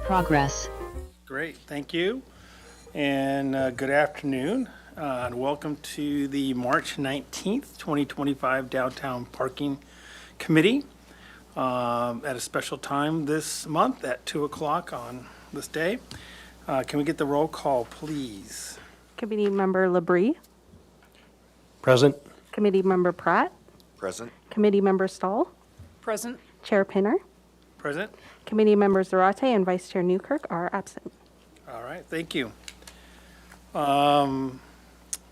progress. Great, thank you. And good afternoon, and welcome to the March 19th, 2025 Downtown Parking Committee at a special time this month at 2 o'clock on this day. Can we get the roll call, please? Committee Member Labrie, Present. Committee Member Pratt, Present. Committee Member Stahl, Present. Chair Pinner, Present? Committee Members Zarate and Vice Chair Newkirk are absent. All right, thank you. We'll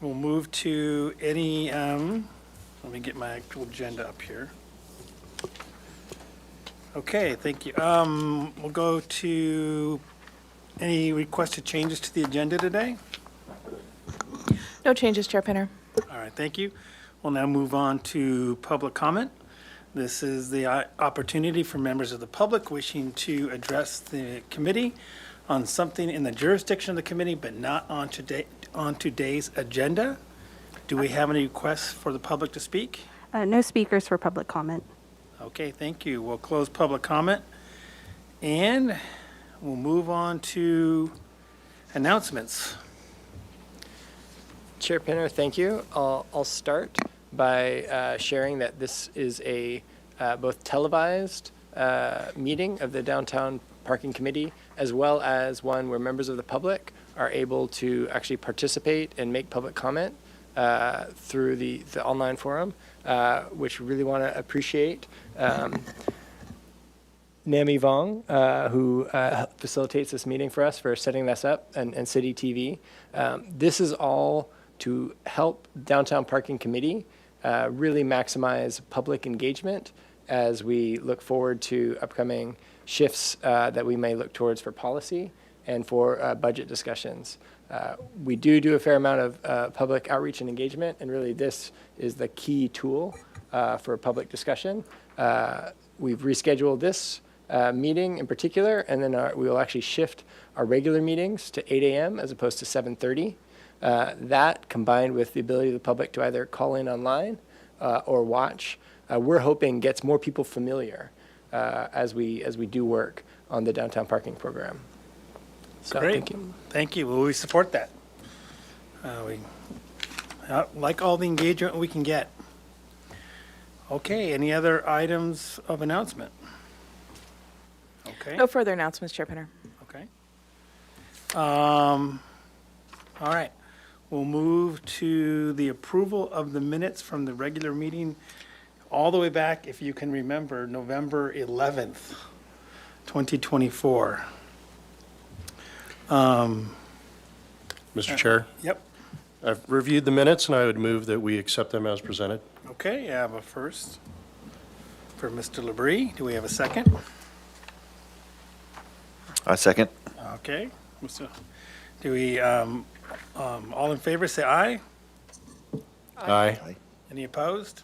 move to any, let me get my actual agenda up here. Okay, thank you. We'll go to any requested changes to the agenda today? No changes, Chair Pinner. All right, thank you. We'll now move on to public comment. This is the opportunity for members of the public wishing to address the committee on something in the jurisdiction of the committee, but not on today's agenda. Do we have any requests for the public to speak? No speakers for public comment. Okay, thank you. We'll close public comment. And we'll move on to announcements. Chair Pinner, thank you. I'll start by sharing that this is a both televised meeting of the Downtown Parking Committee, as well as one where members of the public are able to actually participate and make public comment through the online forum, which we really want to appreciate. Nami Vong, who facilitates this meeting for us, for setting this up, and City TV. This is all to help Downtown Parking Committee really maximize public engagement as we look forward to upcoming shifts that we may look towards for policy and for budget discussions. We do a fair amount of public outreach and engagement, and really this is the key tool for public discussion. We've rescheduled this meeting in particular, and then we will actually shift our regular meetings to 8 a.m. as opposed to 7:30. That, combined with the ability of the public to either call in online or watch, we're hoping gets more people familiar as we do work on the downtown parking program. So, Great. thank you. Thank you. Well, we support that. We like all the engagement we can get. Okay, any other items of announcement? Okay. No further announcements, Chair Pinner. Okay. All right. We'll move to the approval of the minutes from the regular meeting all the way back, if you can remember, November 11th, 2024. Mr. Chair, Yep. I've reviewed the minutes, and I would move that we accept them as presented. Okay, I have a first for Mr. Labrie. Do we have a second? I second. Okay. Do we, all in favor, say aye? Aye. Any opposed?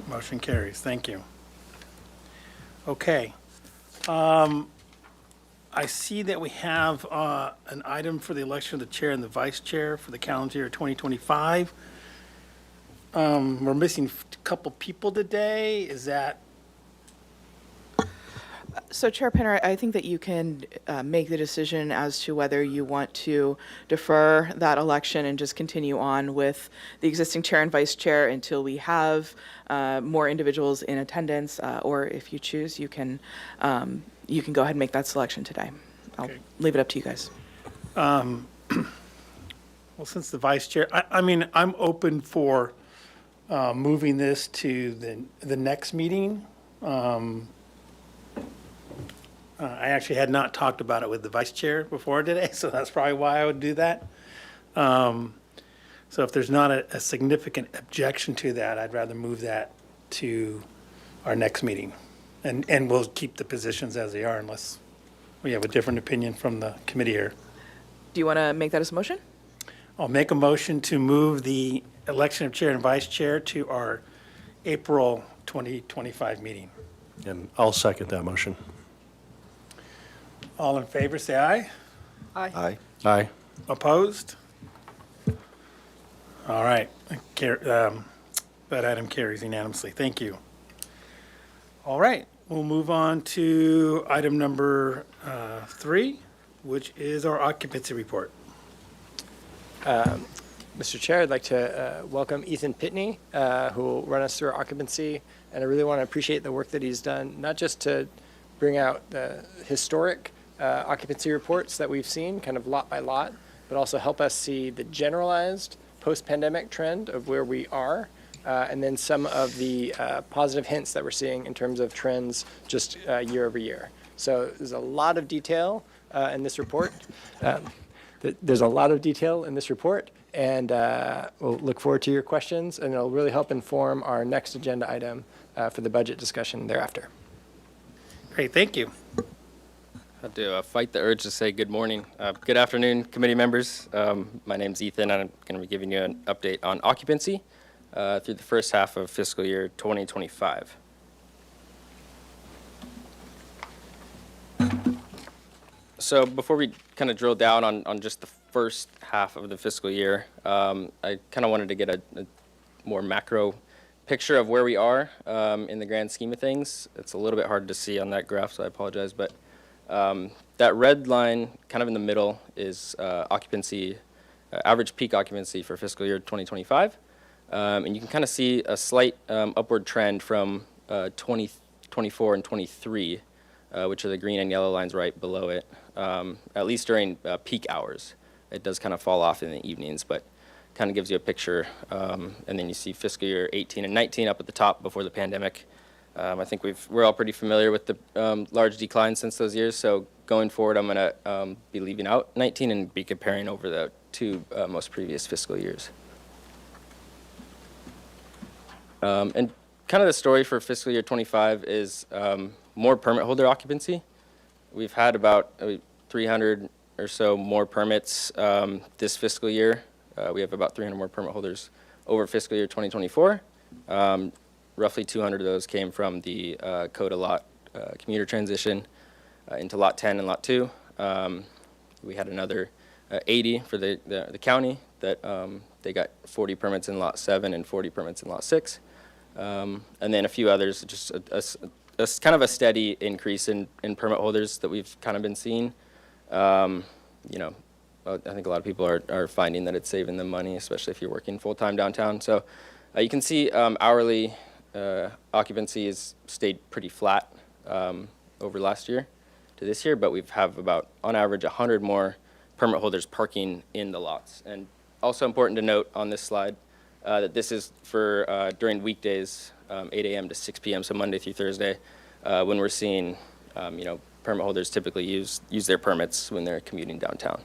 Motion carries. Thank you. Okay. I see that we have an item for the election of the chair and the vice chair for the calendar year 2025. We're missing a couple people today. Is that? So, Chair Pinner, I think that you can make the decision as to whether you want to defer that election and just continue on with the existing chair and vice chair until we have more individuals in attendance, or if you choose, you can go ahead and make that selection today. I'll Okay. leave it up to you guys. Well, since the vice chair, I mean, I'm open for moving this to the next meeting. I actually had not talked about it with the vice chair before today, so that's probably why I would do that. So if there's not a significant objection to that, I'd rather move that to our next meeting. And we'll keep the positions as they are unless we have a different opinion from the committee here. Do you want to make that as a motion? I'll make a motion to move the election of chair and vice chair to our April 2025 meeting. And I'll second that motion. All in favor, say aye. Aye. Aye. Opposed? All right. That item carries unanimously. Thank you. All right. We'll move on to item number 3, which is our occupancy report. Mr. Chair, I'd like to welcome Ethan Pitney, who will run us through our occupancy. And I really want to appreciate the work that he's done, not just to bring out the historic occupancy reports that we've seen, kind of lot by lot, but also help us see the generalized post-pandemic trend of where we are, and then some of the positive hints that we're seeing in terms of trends just year over year. So there's a lot of detail in this report. There's a lot of detail in this report, and we'll look forward to your questions, and it'll really help inform our next agenda item for the budget discussion thereafter. Great, thank you. I have to fight the urge to say good morning. Good afternoon, committee members. My name's Ethan, and I'm going to be giving you an update on occupancy through the first half of fiscal year 2025. So before we kind of drill down on just the first half of the fiscal year, I kind of wanted to get a more macro picture of where we are in the grand scheme of things. It's a little bit hard to see on that graph, so I apologize. But that red line kind of in the middle is occupancy, average peak occupancy for fiscal year 2025. And you can kind of see a slight upward trend from 2024 and 23, which are the green and yellow lines right below it, at least during peak hours. It does kind of fall off in the evenings, but kind of gives you a picture. And then you see fiscal year 18 and 19 up at the top before the pandemic. I think we're all pretty familiar with the large decline since those years. So going forward, I'm going to be leaving out 19 and be comparing over the two most previous fiscal years. And kind of the story for fiscal year 25 is more permit holder occupancy. We've had about 300 or so more permits this fiscal year. We have about 300 more permit holders over fiscal year 2024. Roughly 200 of those came from the CODA lot commuter transition into Lot 10 and Lot 2. We had another 80 for the county that they got 40 permits in Lot 7 and 40 permits in Lot 6. And then a few others, just a kind of a steady increase in permit holders that we've kind of been seeing. I think a lot of people are finding that it's saving them money, especially if you're working full-time downtown. So you can see hourly occupancy has stayed pretty flat over last year to this year, but we've have about, on average, 100 more permit holders parking in the lots. And also important to note on this slide that this is for during weekdays, 8 a.m. to 6 p.m., so Monday through Thursday, when we're seeing, permit holders typically use their permits when they're commuting downtown.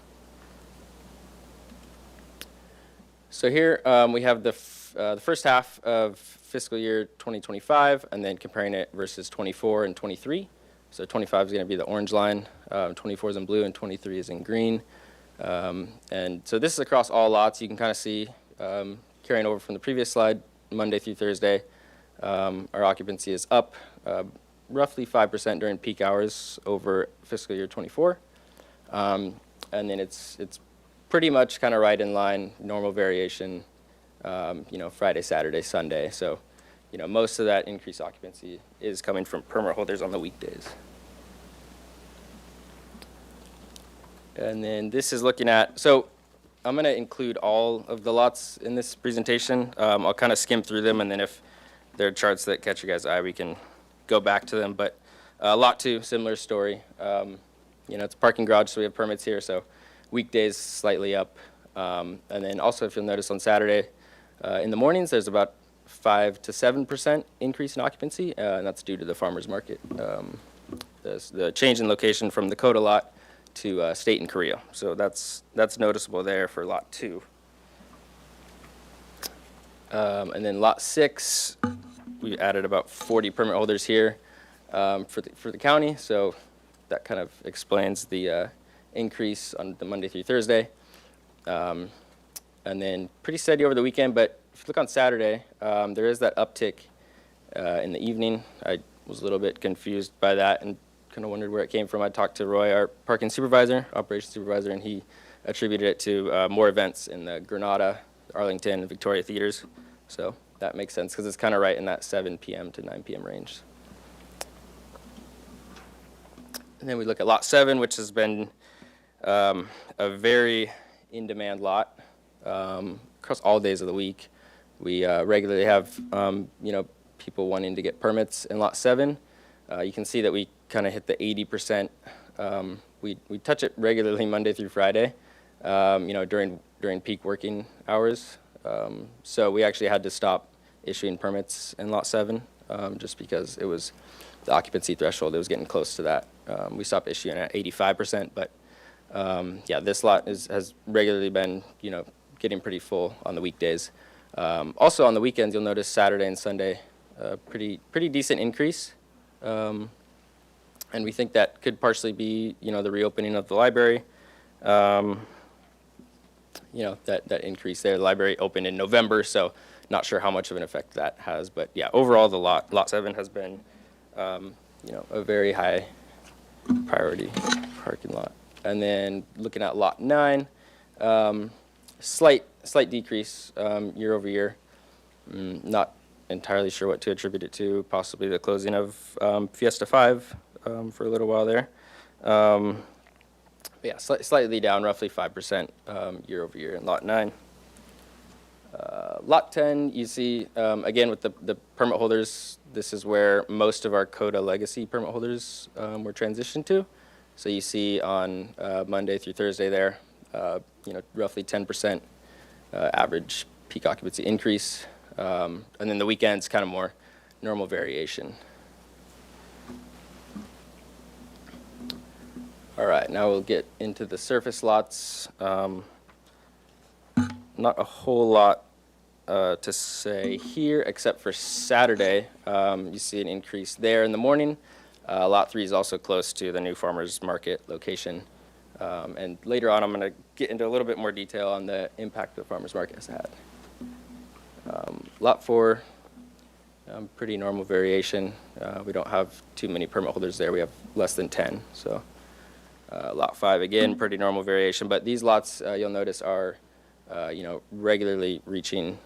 So here we have the first half of fiscal year 2025, and then comparing it versus 24 and 23. So 25 is going to be the orange line, 24 is in blue, and 23 is in green. And so this is across all lots. You can kind of see, carrying over from the previous slide, Monday through Thursday, our occupancy is up roughly 5% during peak hours over fiscal year 24. And then it's pretty much kind of right in line, normal variation, Friday, Saturday, Sunday. So, most of that increased occupancy is coming from permit holders on the weekdays. And then this is looking at, so I'm going to include all of the lots in this presentation. I'll kind of skim through them, and then if there are charts that catch your guys' eye, we can go back to them. But Lot 2, similar story. It's a parking garage, so we have permits here. So weekdays slightly up. And then also, if you'll notice on Saturday, in the mornings, there's about 5 to 7% increase in occupancy, and that's due to the farmers market. The change in location from the CODA lot to State and Korea. So that's noticeable there for Lot 2. And then Lot 6, we added about 40 permit holders here for the county. So that kind of explains the increase on the Monday through Thursday. And then pretty steady over the weekend, but if you look on Saturday, there is that uptick in the evening. I was a little bit confused by that and kind of wondered where it came from. I talked to Roy, our parking supervisor, operations supervisor, and he attributed it to more events in the Granada, Arlington, and Victoria theaters. So that makes sense because it's kind of right in that 7 p.m. to 9 p.m. range. And then we look at lot 7, which has been a very in-demand lot across all days of the week. We regularly have people wanting to get permits in lot 7. You can see that we kind of hit the 80%. We touch it regularly Monday through Friday, during peak working hours. So we actually had to stop issuing permits in lot 7 just because it was the occupancy threshold. It was getting close to that. We stopped issuing at 85%, but this lot has regularly been getting pretty full on the weekdays. Also on the weekends, you'll notice Saturday and Sunday, pretty decent increase. And we think that could partially be, the reopening of the library. That increase there. The library opened in November, so not sure how much of an effect that has. But yeah, overall, the lot 7 has been, a very high priority parking lot. And then looking at lot 9, slight decrease year over year. Not entirely sure what to attribute it to. Possibly the closing of Fiesta 5 for a little while there. But yeah, slightly down, roughly 5% year over year in lot 9. Lot 10, you see, again, with the permit holders, this is where most of our CODA legacy permit holders were transitioned to. So you see on Monday through Thursday there, roughly 10% average peak occupancy increase. And then the weekends, kind of more normal variation. All right, now we'll get into the surface lots. Not a whole lot to say here, except for Saturday. You see an increase there in the morning. Lot 3 is also close to the new farmers market location. And later on, I'm going to get into a little bit more detail on the impact the farmers market has had. Lot 4, pretty normal variation. We don't have too many permit holders there. We have less than 10. So lot 5, again, pretty normal variation. But these lots, you'll notice, are regularly reaching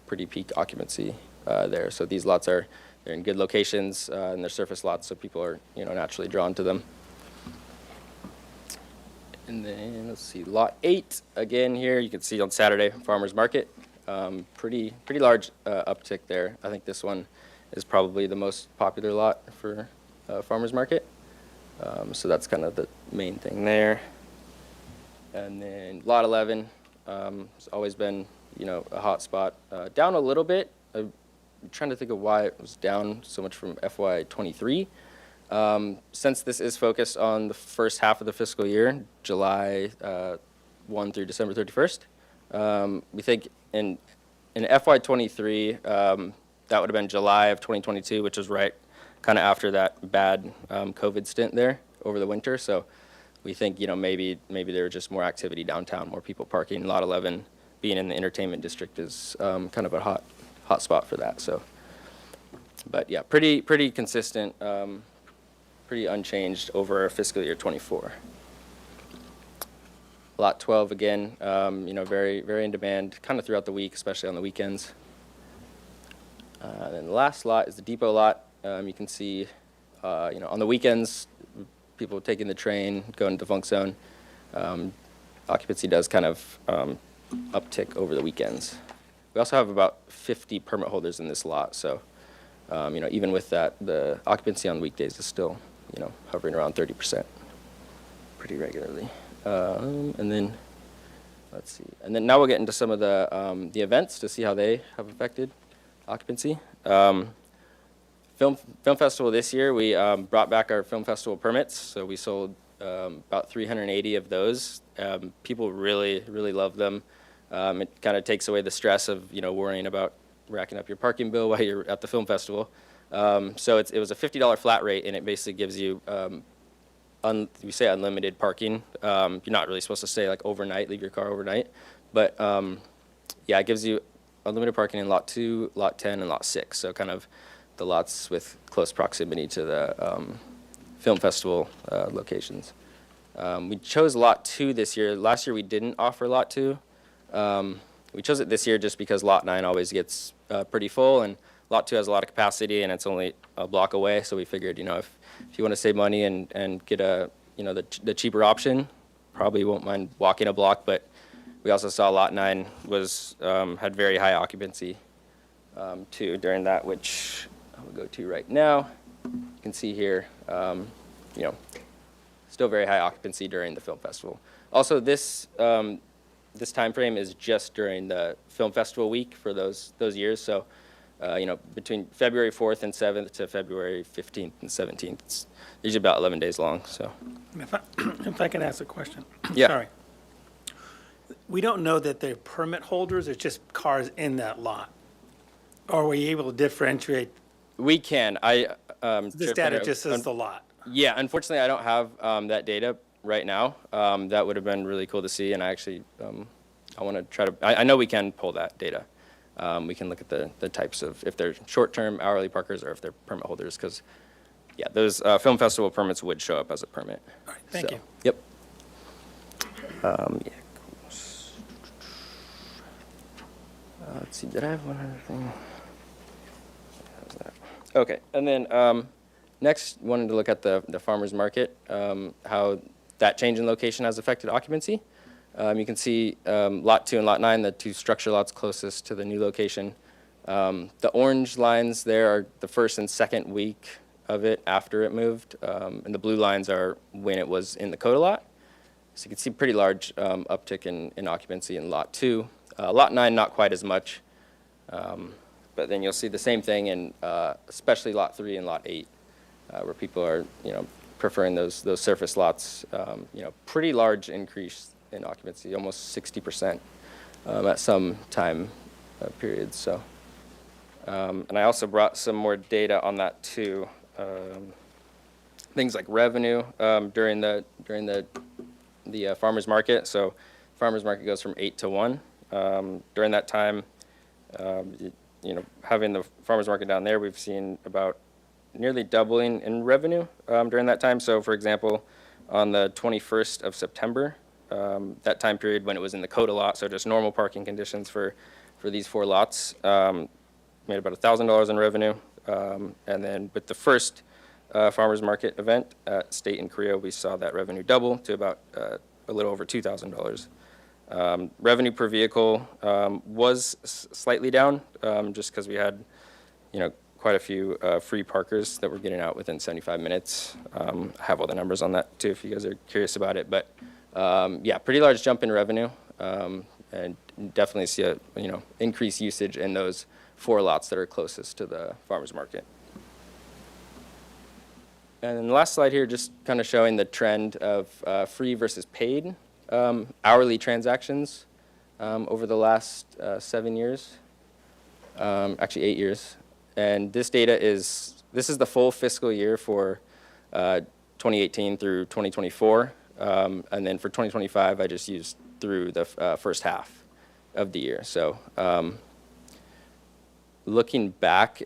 pretty peak occupancy there. So these lots they're in good locations and they're surface lots, so people are naturally drawn to them. And then let's see, lot 8 again here. You can see on Saturday farmers market, pretty large uptick there. I think this one is probably the most popular lot for farmers market. So that's kind of the main thing there. And then lot 11 has always been a hot spot. Down a little bit. I'm trying to think of why it was down so much from FY23. Since this is focused on the first half of the fiscal year, July 1 through December 31st, we think in FY23, that would have been July of 2022, which is right kind of after that bad COVID stint there over the winter. So we think maybe there was just more activity downtown, more people parking. Lot 11 being in the entertainment district is kind of a hot spot for that. So, but yeah, pretty consistent. Pretty unchanged over fiscal year 24. Lot 12 again, very in demand, kind of throughout the week, especially on the weekends. Then the last lot is the depot lot. You can see, on the weekends, people taking the train, going to defunct zone. Occupancy does kind of uptick over the weekends. We also have about 50 permit holders in this lot, so even with that, the occupancy on weekdays is still hovering around 30% pretty regularly. And then, let's see. And then now we'll get into some of the events to see how they have affected occupancy. Film festival this year, we brought back our film festival permits. So we sold about 380 of those. People really love them. It kind of takes away the stress of worrying about racking up your parking bill while you're at the film festival. So it was a $50 flat rate, and it basically gives you, we say unlimited parking. You're not really supposed to stay like overnight, leave your car overnight. But yeah, it gives you unlimited parking in lot 2, lot 10, and lot 6. So kind of the lots with close proximity to the film festival locations. We chose lot 2 this year. Last year we didn't offer lot 2. We chose it this year just because lot 9 always gets pretty full, and lot 2 has a lot of capacity, and it's only a block away. So we figured, if you want to save money and get the cheaper option, probably won't mind walking a block. But we also saw Lot 9 had very high occupancy too during that, which I will go to right now. You can see here, still very high occupancy during the film festival. Also, this time frame is just during the film festival week for those years. So, between February 4th and 7th to February 15th and 17th, it's usually about 11 days long. So, If I could ask a question. Yeah. Sorry. We don't know that they're permit holders, it's just cars in that lot. Or were you able to differentiate? we can. This data just says the lot. Yeah, unfortunately, I don't have that data right now. That would have been really cool to see, and I actually, I want to try to, I know we can pull that data. We can look at the types of, if they're short-term hourly parkers or if they're permit holders, because, yeah, those film festival permits would show up as a permit. All right, thank you. Yep. Yeah. Let's see, did I have one other thing? How's that? Okay, and then next, wanted to look at the farmer's market, how that change in location has affected occupancy. You can see Lot 2 and Lot 9, the two structure lots closest to the new location. The orange lines there are the first and second week of it after it moved, and the blue lines are when it was in the Coda lot. So you can see pretty large uptick in occupancy in Lot 2. Lot 9, not quite as much, but then you'll see the same thing in especially Lot 3 and Lot 8, where people are, preferring those surface lots. Pretty large increase in occupancy, almost 60% at some time periods. So, and I also brought some more data on that too. Things like revenue during the farmers market. So, farmers market goes from 8 to 1. During that time, having the farmers market down there, we've seen about nearly doubling in revenue during that time. So, for example, on the 21st of September, that time period when it was in the Coda lot, so just normal parking conditions for these 4 lots, made about $1,000 in revenue. And then with the first farmers market event at State and Korea, we saw that revenue double to about a little over $2,000. Revenue per vehicle was slightly down, just because we had, quite a few free parkers that were getting out within 75 minutes. I have all the numbers on that too, if you guys are curious about it. But yeah, pretty large jump in revenue, and definitely see a increased usage in those 4 lots that are closest to the farmers market. And then the last slide here, just kind of showing the trend of free versus paid hourly transactions over the last 7 years, actually 8 years. And this data is the full fiscal year for 2018 through 2024. And then for 2025, I just used through the first half of the year. So looking back,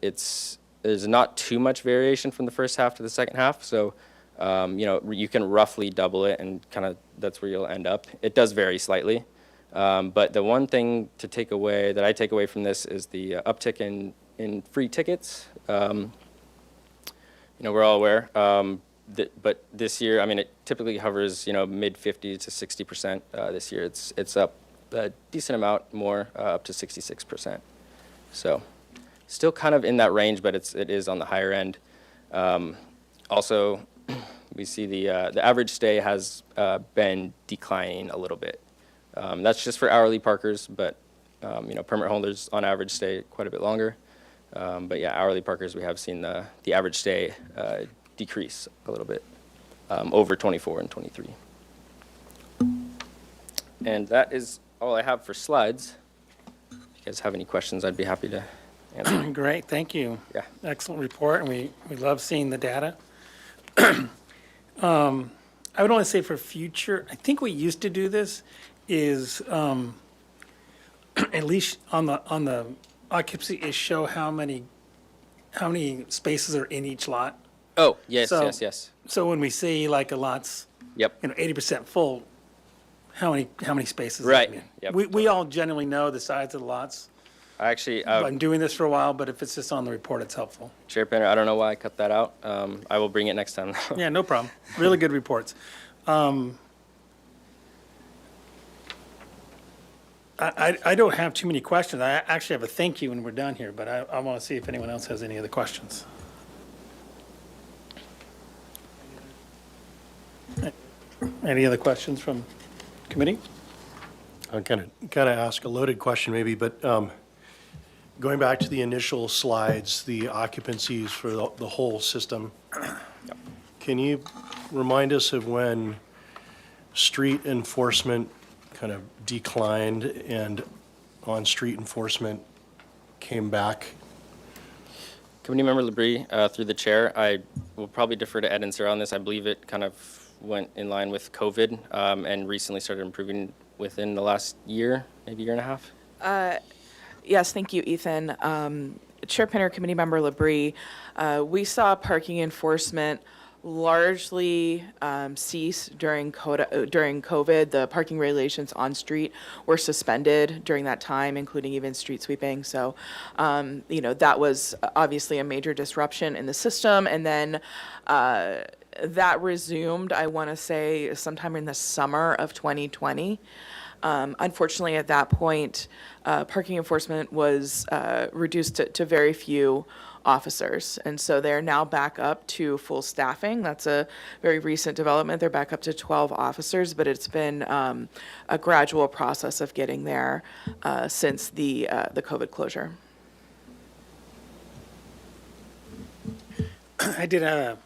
there's not too much variation from the first half to the second half. So you can roughly double it, and kind of that's where you'll end up. It does vary slightly. But the one thing to take away, that I take away from this, is the uptick in free tickets. We're all aware. But this year, it typically hovers, mid 50 to 60%. This year, it's up a decent amount more, up to 66%. So, still kind of in that range, but it is on the higher end. Also, we see the average stay has been declining a little bit. That's just for hourly parkers, but permit holders on average stay quite a bit longer. But yeah, hourly parkers, we have seen the average stay decrease a little bit over 24 and 23. And that is all I have for slides. If you guys have any questions, I'd be happy to answer. Great, thank you. Yeah. Excellent report, and we love seeing the data. I would only say for future, I think we used to do this, is at least on the occupancy, is show how many spaces are in each lot. Oh, yes, So- yes. So when we see like a lot's, Yep. 80% full, how many spaces? Right, are in? yep. We all generally know the size of the lots. I actually, I'm doing this for a while, but if it's just on the report, it's helpful. Chair Penner, I don't know why I cut that out. I will bring it next time. Yeah, no problem. Really good reports. I don't have too many questions. I actually have a thank you when we're done here, but I want to see if anyone else has any other questions. Any other questions from committee? I'm kind of ask a loaded question maybe, but going back to the initial slides, the occupancies for the whole system, can you remind us of when street enforcement kind of declined and on-street enforcement came back? Committee Member Labrie, through the chair, I will probably defer to Ed and Sarah on this. I believe it kind of went in line with COVID and recently started improving within the last year, maybe year and a half. Yes, thank you, Ethan. Chair Penner, Committee Member Labrie, we saw parking enforcement largely cease during COVID. The parking regulations on street were suspended during that time, including even street sweeping. So, that was obviously a major disruption in the system. And then that resumed, I want to say, sometime in the summer of 2020. Unfortunately, at that point, parking enforcement was reduced to very few officers. And so they're now back up to full staffing. That's a very recent development. They're back up to 12 officers, but it's been a gradual process of getting there since the COVID closure. I did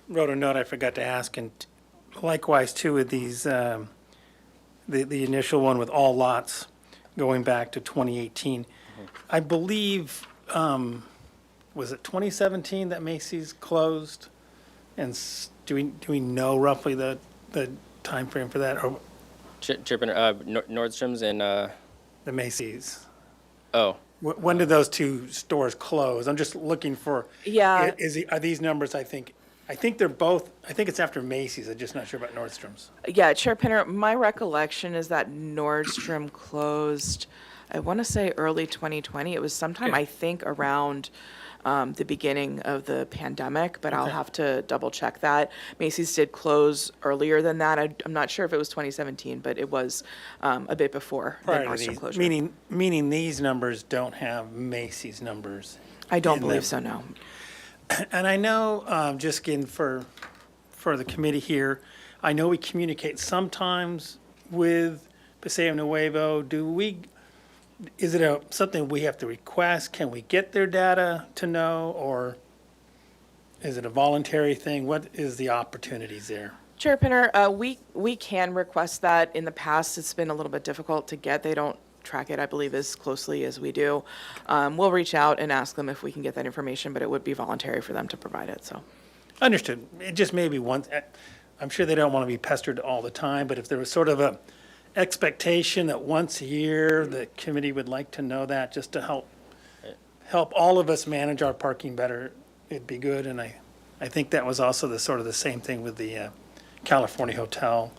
wrote a note I forgot to ask, and likewise too with these, the initial one with all lots going back to 2018. I believe, was it 2017 that Macy's closed? And do we know roughly the timeframe for that, or Chair Penner, Nordstrom's and, the Macy's? oh, When did those two stores close? I'm just looking for. Yeah. Are these numbers, I think they're both, I think it's after Macy's, I'm just not sure about Nordstrom's. Yeah, Chair Penner, my recollection is that Nordstrom closed, I want to say early 2020. It was sometime, I think, around the beginning of the pandemic, but I'll have to double check that. Macy's did close earlier than that. I'm not sure if it was 2017, but it was a bit before the Prior to Nordstrom these, closure. meaning these numbers don't have Macy's numbers. I don't in believe them. so, no. And I know, just again for the committee here, I know we communicate sometimes with Paseo Nuevo. Is it something we have to request? Can we get their data to know, or is it a voluntary thing? What is the opportunities there? Chair Penner, we can request that. In the past, it's been a little bit difficult to get. They don't track it, I believe, as closely as we do. We'll reach out and ask them if we can get that information, but it would be voluntary for them to provide it, so. Understood. It just may be once, I'm sure they don't want to be pestered all the time, but if there was sort of a expectation that once a year, the committee would like to know that, just to help all of us manage our parking better, it'd be good. And I think that was also the same thing with the California Hotel.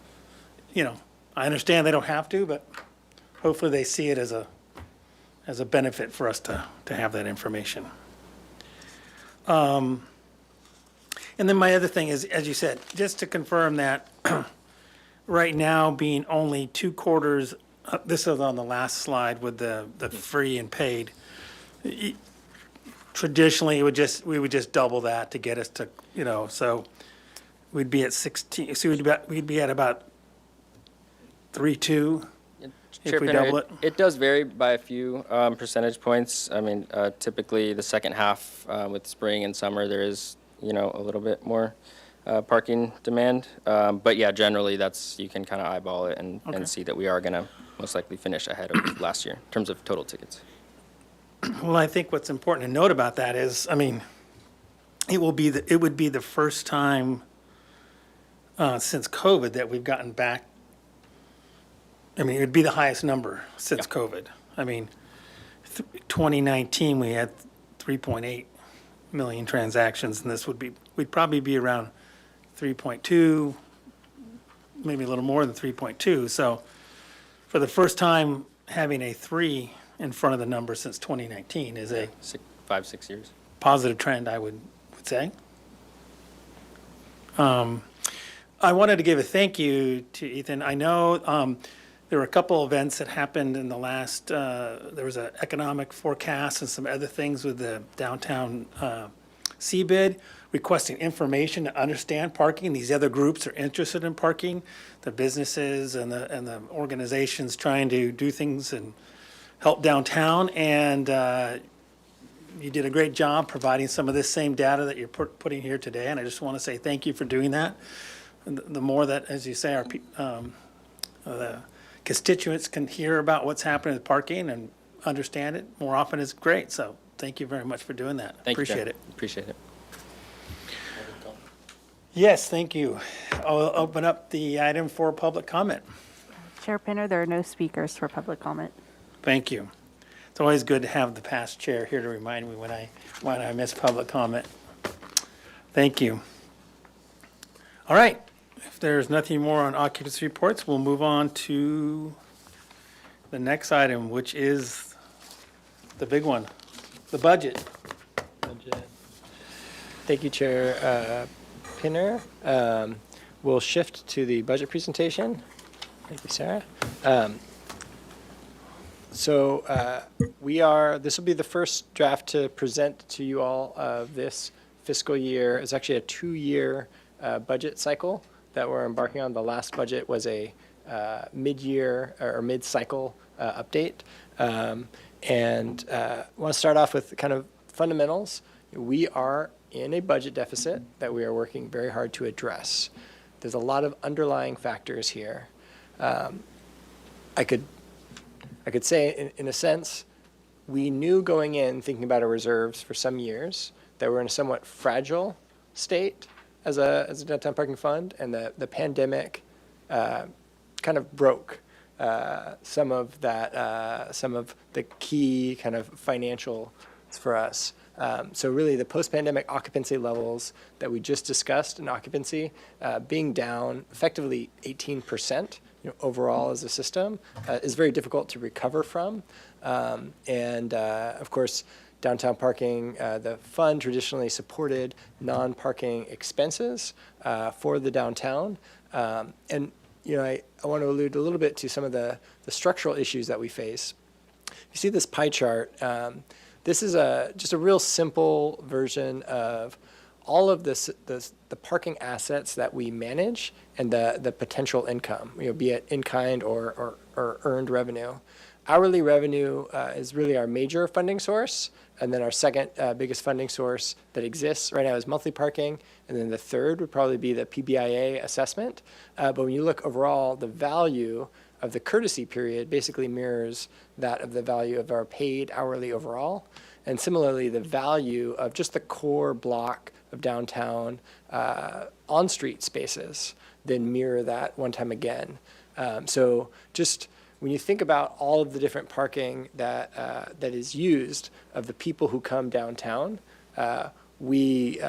I understand they don't have to, but hopefully they see it as a benefit for us to have that information. And then my other thing is, as you said, just to confirm that right now being only 2/4, this is on the last slide with the free and paid. Traditionally, we would just double that to get us to, so we'd be at 16, so we'd be at about 3.2 Chair if we Penner, double it. It does vary by a few percentage points. I mean, typically the second half with spring and summer, there is, a little bit more parking demand. But yeah, generally you can kind of eyeball it and see that we are going to most likely finish ahead of last year in terms of total tickets. Well, I think what's important to note about that is, it would be the first time since COVID that we've gotten back. It would be the highest number since COVID. 2019, we had 3.8 million transactions, and we'd probably be around 3.2, maybe a little more than 3.2. So for the first time having a 3 in front of the number since 2019 is a 5, 6 years. positive trend, I would say. I wanted to give a thank you to Ethan. I know there were a couple events that happened in the last, there was an economic forecast and some other things with the downtown CBID requesting information to understand parking. These other groups are interested in parking, the businesses and the organizations trying to do things and help downtown. And you did a great job providing some of this same data that you're putting here today. And I just want to say thank you for doing that. And the more that, as you say, the constituents can hear about what's happening with parking and understand it more often is great. So thank you very much for doing that. Thank you, Appreciate Chair. it. Appreciate it. Yes, thank you. I'll open up the item for public comment. Chair Pinner, there are no speakers for public comment. Thank you. It's always good to have the past chair here to remind me when I miss public comment. Thank you. All right, if there's nothing more on occupancy reports, we'll move on to the next item, which is the big one, the budget. Thank you, Chair Pinner. We'll shift to the budget presentation. Thank you, Sarah. This will be the first draft to present to you all of this fiscal year. It's actually a 2-year budget cycle that we're embarking on. The last budget was a mid-year or mid-cycle update. And I want to start off with kind of fundamentals. We are in a budget deficit that we are working very hard to address. There's a lot of underlying factors here. I could say, in a sense, we knew going in, thinking about our reserves for some years, that we're in a somewhat fragile state as a downtown parking fund, and the pandemic kind of broke some of the key kind of financial for us. So really, the post-pandemic occupancy levels that we just discussed in occupancy being down effectively 18%, overall as a system, is very difficult to recover from. Of course, downtown parking, the fund traditionally supported non-parking expenses for the downtown. I want to allude a little bit to some of the structural issues that we face. You see this pie chart. This is just a real simple version of all of the parking assets that we manage and the potential income, be it in kind or earned revenue. Hourly revenue is really our major funding source, and then our second biggest funding source that exists right now is monthly parking, and then the third would probably be the PBIA assessment. But when you look overall, the value of the courtesy period basically mirrors that of the value of our paid hourly overall. And similarly, the value of just the core block of downtown on-street spaces then mirror that one time again. So just when you think about all of the different parking that is used of the people who come downtown, we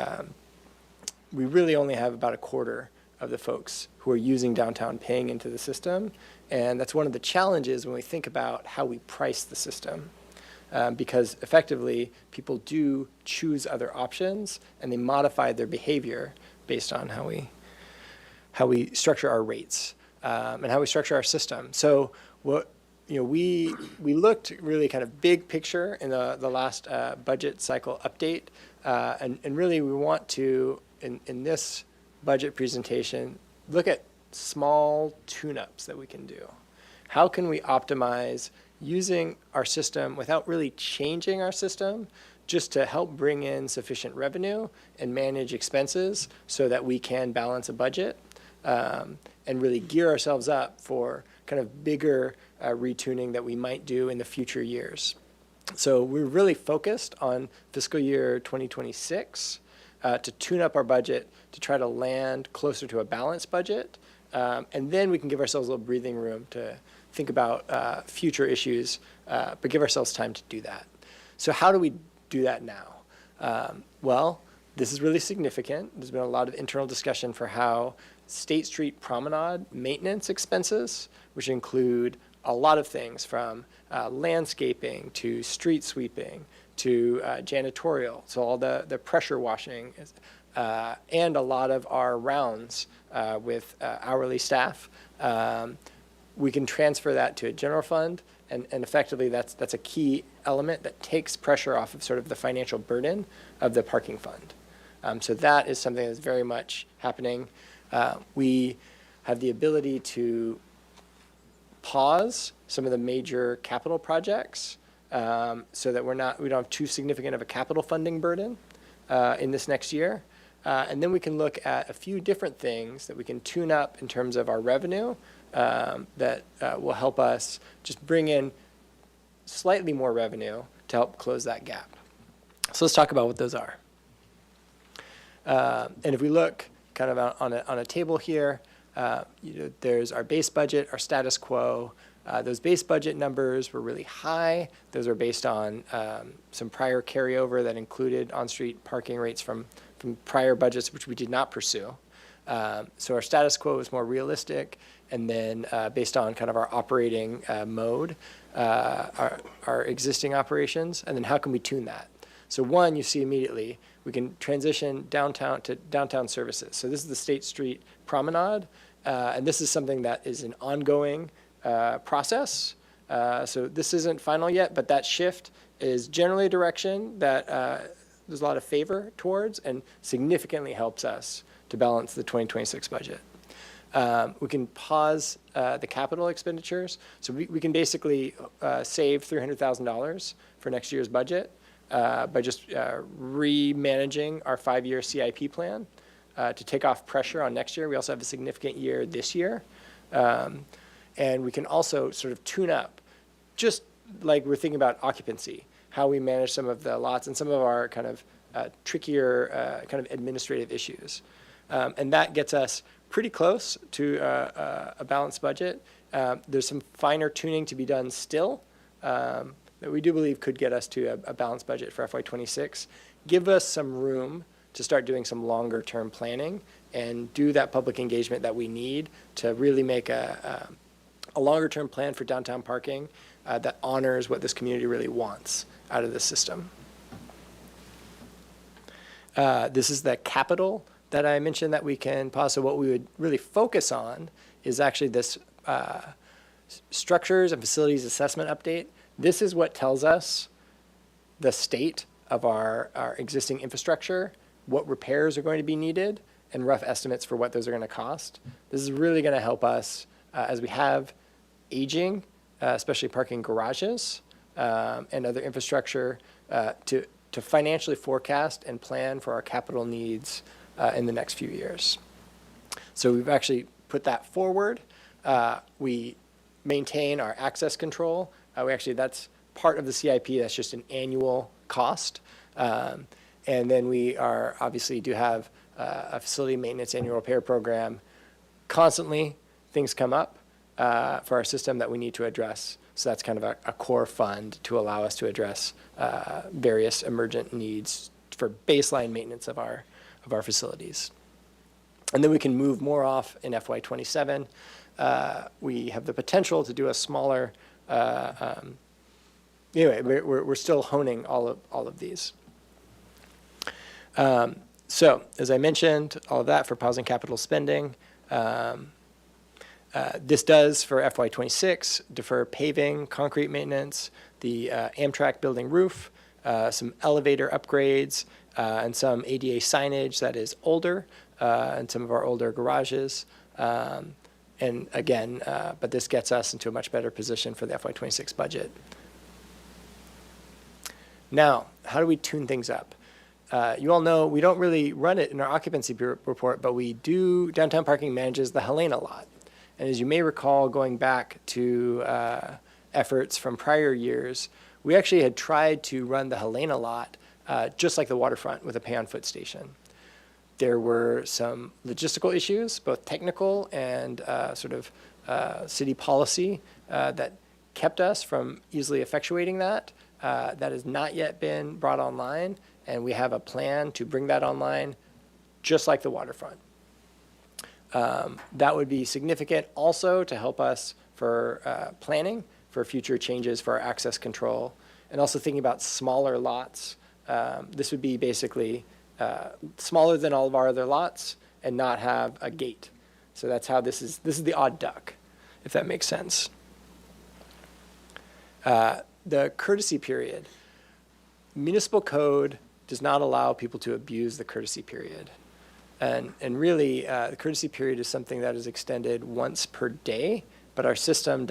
really only have about a quarter of the folks who are using downtown paying into the system. And that's one of the challenges when we think about how we price the system. Because effectively, people do choose other options, and they modify their behavior based on how we structure our rates and how we structure our system. So we looked really kind of big picture in the last budget cycle update, and really we want to in this budget presentation look at small tune-ups that we can do. How can we optimize using our system without really changing our system, just to help bring in sufficient revenue and manage expenses so that we can balance a budget and really gear ourselves up for kind of bigger retuning that we might do in the future years. So we're really focused on fiscal year 2026 to tune up our budget to try to land closer to a balanced budget. And then we can give ourselves a little breathing room to think about future issues, but give ourselves time to do that. So how do we do that now? Well, this is really significant. There's been a lot of internal discussion for how State Street Promenade maintenance expenses, which include a lot of things from landscaping to street sweeping to janitorial, so all the pressure washing, and a lot of our rounds with hourly staff. We can transfer that to a general fund, and effectively that's a key element that takes pressure off of sort of the financial burden of the parking fund. So that is something that's very much happening. We have the ability to pause some of the major capital projects so that we don't have too significant of a capital funding burden in this next year. And then we can look at a few different things that we can tune up in terms of our revenue that will help us just bring in slightly more revenue to help close that gap. So let's talk about what those are. And if we look kind of on a table here, there's our base budget, our status quo. Those base budget numbers were really high. Those are based on some prior carryover that included on-street parking rates from prior budgets, which we did not pursue. So our status quo is more realistic. And then based on kind of our operating mode, our existing operations, and then how can we tune that? So one, you see immediately, we can transition downtown to downtown services. So this is the State Street Promenade, and this is something that is an ongoing process. So this isn't final yet, but that shift is generally a direction that there's a lot of favor towards and significantly helps us to balance the 2026 budget. We can pause the capital expenditures. So we can basically save $300,000 for next year's budget by just remanaging our 5-year CIP plan to take off pressure on next year. We also have a significant year this year. And we can also sort of tune up, just like we're thinking about occupancy, how we manage some of the lots and some of our kind of trickier kind of administrative issues. And that gets us pretty close to a balanced budget. There's some finer tuning to be done still that we do believe could get us to a balanced budget for FY26. Give us some room to start doing some longer term planning and do that public engagement that we need to really make a longer term plan for downtown parking that honors what this community really wants out of the system. This is the capital that I mentioned that we can pause. So what we would really focus on is actually this structures and facilities assessment update. This is what tells us the state of our existing infrastructure, what repairs are going to be needed, and rough estimates for what those are going to cost. This is really going to help us as we have aging, especially parking garages and other infrastructure, to financially forecast and plan for our capital needs in the next few years. So we've actually put that forward. We maintain our access control. That's part of the CIP. That's just an annual cost. And then we are obviously do have a facility maintenance annual repair program. Constantly things come up for our system that we need to address. So that's kind of a core fund to allow us to address various emergent needs for baseline maintenance of our facilities. And then we can move more off in FY27. We have the potential to do a smaller, anyway, we're still honing all of these. So as I mentioned, all of that for pausing capital spending. This does for FY26 defer paving, concrete maintenance, the Amtrak building roof, some elevator upgrades, and some ADA signage that is older, and some of our older garages. And again, but this gets us into a much better position for the FY26 budget. Now, how do we tune things up? You all know we don't really run it in our occupancy report, but we do. Downtown Parking manages the Helena lot. And as you may recall, going back to efforts from prior years, we actually had tried to run the Helena lot just like the waterfront with a pay-on-foot station. There were some logistical issues, both technical and sort of city policy that kept us from easily effectuating that. That has not yet been brought online, and we have a plan to bring that online just like the waterfront. That would be significant also to help us for planning for future changes for our access control, and also thinking about smaller lots. This would be basically smaller than all of our other lots and not have a gate. So that's how this is the odd duck, if that makes sense. The courtesy period. Municipal code does not allow people to abuse the courtesy period. And really, the courtesy period is something that is extended once per day, but our system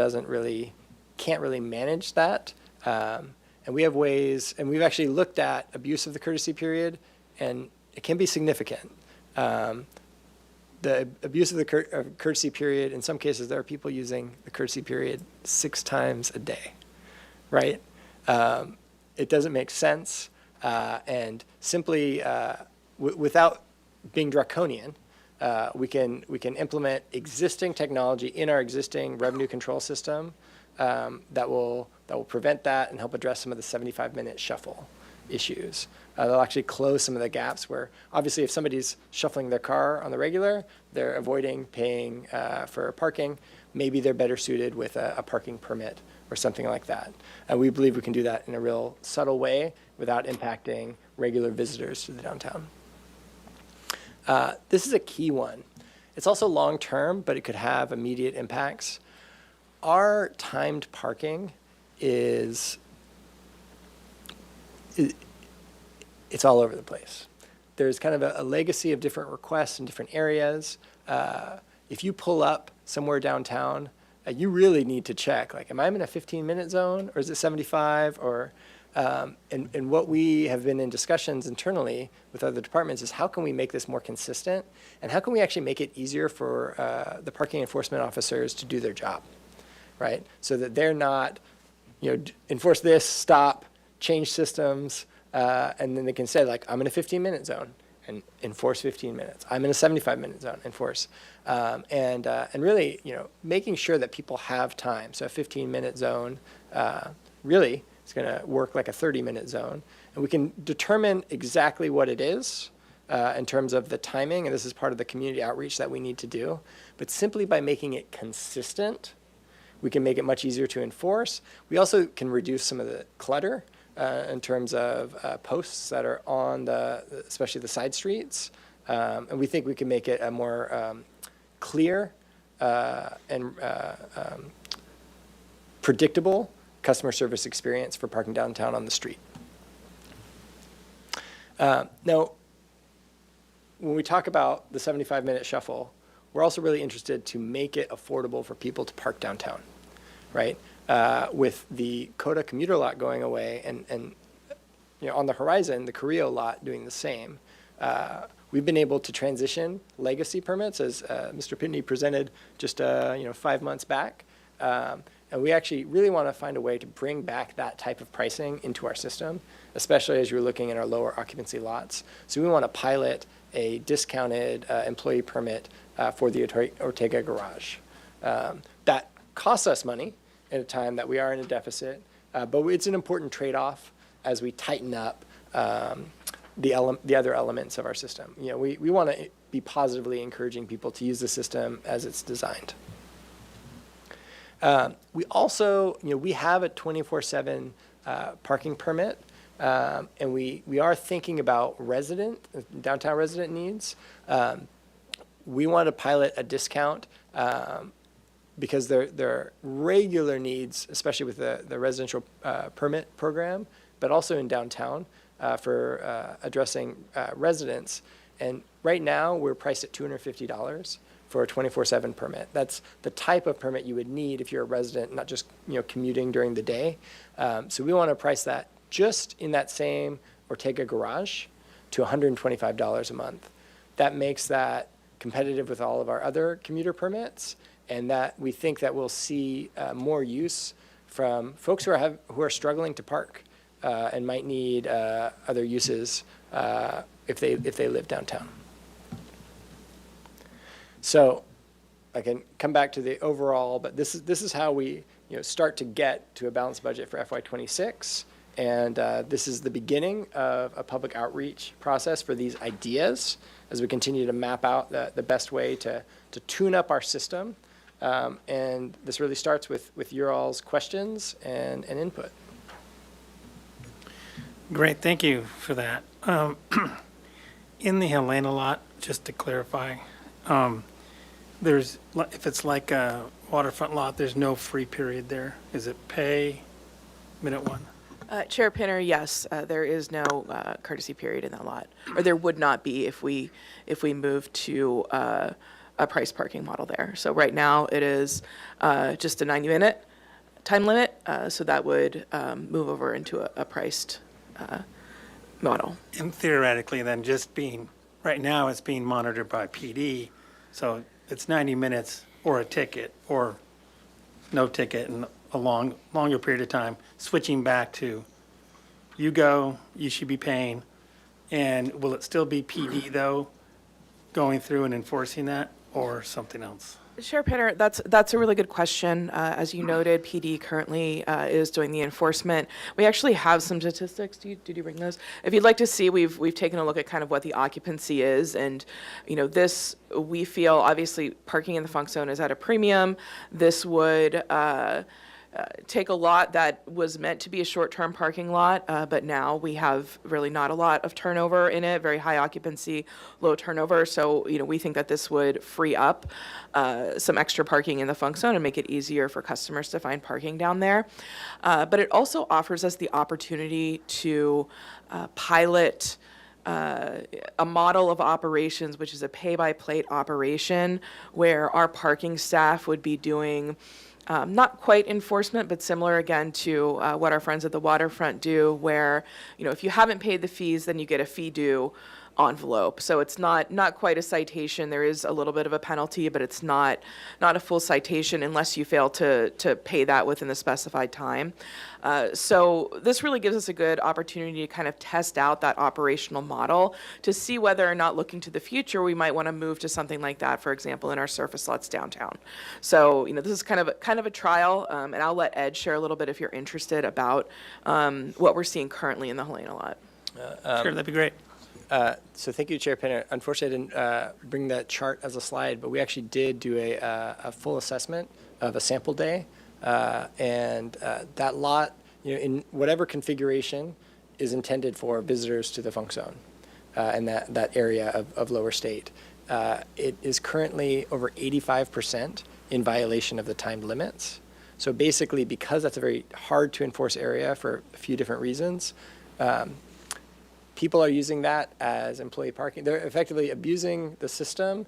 can't really manage that. And we have ways, and we've actually looked at abuse of the courtesy period, and it can be significant. The abuse of the courtesy period, in some cases, there are people using the courtesy period 6 times a day, right? It doesn't make sense, and simply without being draconian, we can implement existing technology in our existing revenue control system that will prevent that and help address some of the 75-minute shuffle issues. They'll actually close some of the gaps where, obviously, if somebody's shuffling their car on the regular, they're avoiding paying for parking. Maybe they're better suited with a parking permit or something like that. And we believe we can do that in a real subtle way without impacting regular visitors to the downtown. This is a key one. It's also long-term, but it could have immediate impacts. Our timed parking it's all over the place. There's kind of a legacy of different requests in different areas. If you pull up somewhere downtown, you really need to check, like, am I in a 15-minute zone, or is it 75? Or, and what we have been in discussions internally with other departments is how can we make this more consistent, and how can we actually make it easier for the parking enforcement officers to do their job, right? So that they're not, enforce this, stop, change systems, and then they can say, like, I'm in a 15-minute zone and enforce 15 minutes. I'm in a 75-minute zone, enforce. And really, making sure that people have time. So a 15-minute zone really is going to work like a 30-minute zone. And we can determine exactly what it is in terms of the timing, and this is part of the community outreach that we need to do. But simply by making it consistent, we can make it much easier to enforce. We also can reduce some of the clutter in terms of posts that are on especially the side streets. And we think we can make it a more clear and predictable customer service experience for parking downtown on the street. Now, when we talk about the 75-minute shuffle, we're also really interested to make it affordable for people to park downtown, right? With the Coda commuter lot going away and on the horizon, the Carrillo lot doing the same, we've been able to transition legacy permits, as Mr. Pitney presented just 5 months back. And we actually really want to find a way to bring back that type of pricing into our system, especially as you're looking at our lower occupancy lots. So we want to pilot a discounted employee permit for the Ortega garage. That costs us money at a time that we are in a deficit, but it's an important trade-off as we tighten up the other elements of our system. We want to be positively encouraging people to use the system as it's designed. We also, we have a 24/7 parking permit, and we are thinking about downtown resident needs. We want to pilot a discount because there are regular needs, especially with the residential permit program, but also in downtown for addressing residents. And right now, we're priced at $250 for a 24/7 permit. That's the type of permit you would need if you're a resident, not just commuting during the day. So we want to price that just in that same Ortega garage to $125 a month. That makes that competitive with all of our other commuter permits, and that we think that we'll see more use from folks who are struggling to park and might need other uses if they live downtown. So I can come back to the overall, but this is how we start to get to a balanced budget for FY26 And this is the beginning of a public outreach process for these ideas as we continue to map out the best way to tune up our system. And this really starts with your all's questions and input. Great, thank you for that. In the Helena lot, just to clarify, if it's like a waterfront lot, there's no free period there. Is it pay, minute one? Chair Pinner, yes, there is no courtesy period in that lot, or there would not be if we moved to a price parking model there. So right now, it is just a 90-minute time limit, so that would move over into a priced model. And theoretically, then right now, it's being monitored by PD, so it's 90 minutes or a ticket, or no ticket and a longer period of time, switching back to, you should be paying. And will it still be PD, though, going through and enforcing that, or something else? Chair Pinner, that's a really good question. As you noted, PD currently is doing the enforcement. We actually have some statistics. Did you bring those? If you'd like to see, we've taken a look at kind of what the occupancy is, and this, we feel obviously parking in the funk zone is at a premium. This would take a lot that was meant to be a short-term parking lot, but now we have really not a lot of turnover in it, very high occupancy, low turnover. So, we think that this would free up some extra parking in the funk zone and make it easier for customers to find parking down there. But it also offers us the opportunity to pilot a model of operations, which is a pay-by-plate operation, where our parking staff would be doing not quite enforcement, but similar again to what our friends at the waterfront do, where, if you haven't paid the fees, then you get a fee due envelope. So it's not quite a citation. There is a little bit of a penalty, but it's not a full citation unless you fail to pay that within the specified time. So this really gives us a good opportunity to kind of test out that operational model to see whether or not, looking to the future, we might want to move to something like that, for example, in our surface lots downtown. So, this is kind of a trial, and I'll let Ed share a little bit if you're interested about what we're seeing currently in the Helena lot. Sure, that'd be great. So thank you, Chair Pinner. Unfortunately, I didn't bring that chart as a slide, but we actually did do a full assessment of a sample day. And that lot, in whatever configuration, is intended for visitors to the funk zone and that area of Lower State. It is currently over 85% in violation of the time limits. So basically, because that's a very hard to enforce area for a few different reasons, people are using that as employee parking. They're effectively abusing the system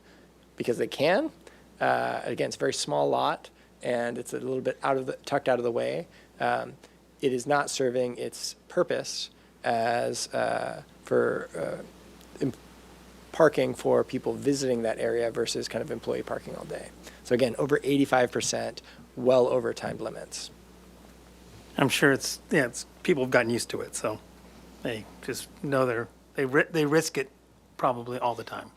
because they can. Again, it's a very small lot, and it's a little bit tucked out of the way. It is not serving its purpose as for parking for people visiting that area versus kind of employee parking all day. So again, over 85%, well over time limits. I'm sure it's people have gotten used to it, so they just know they risk it probably all the time.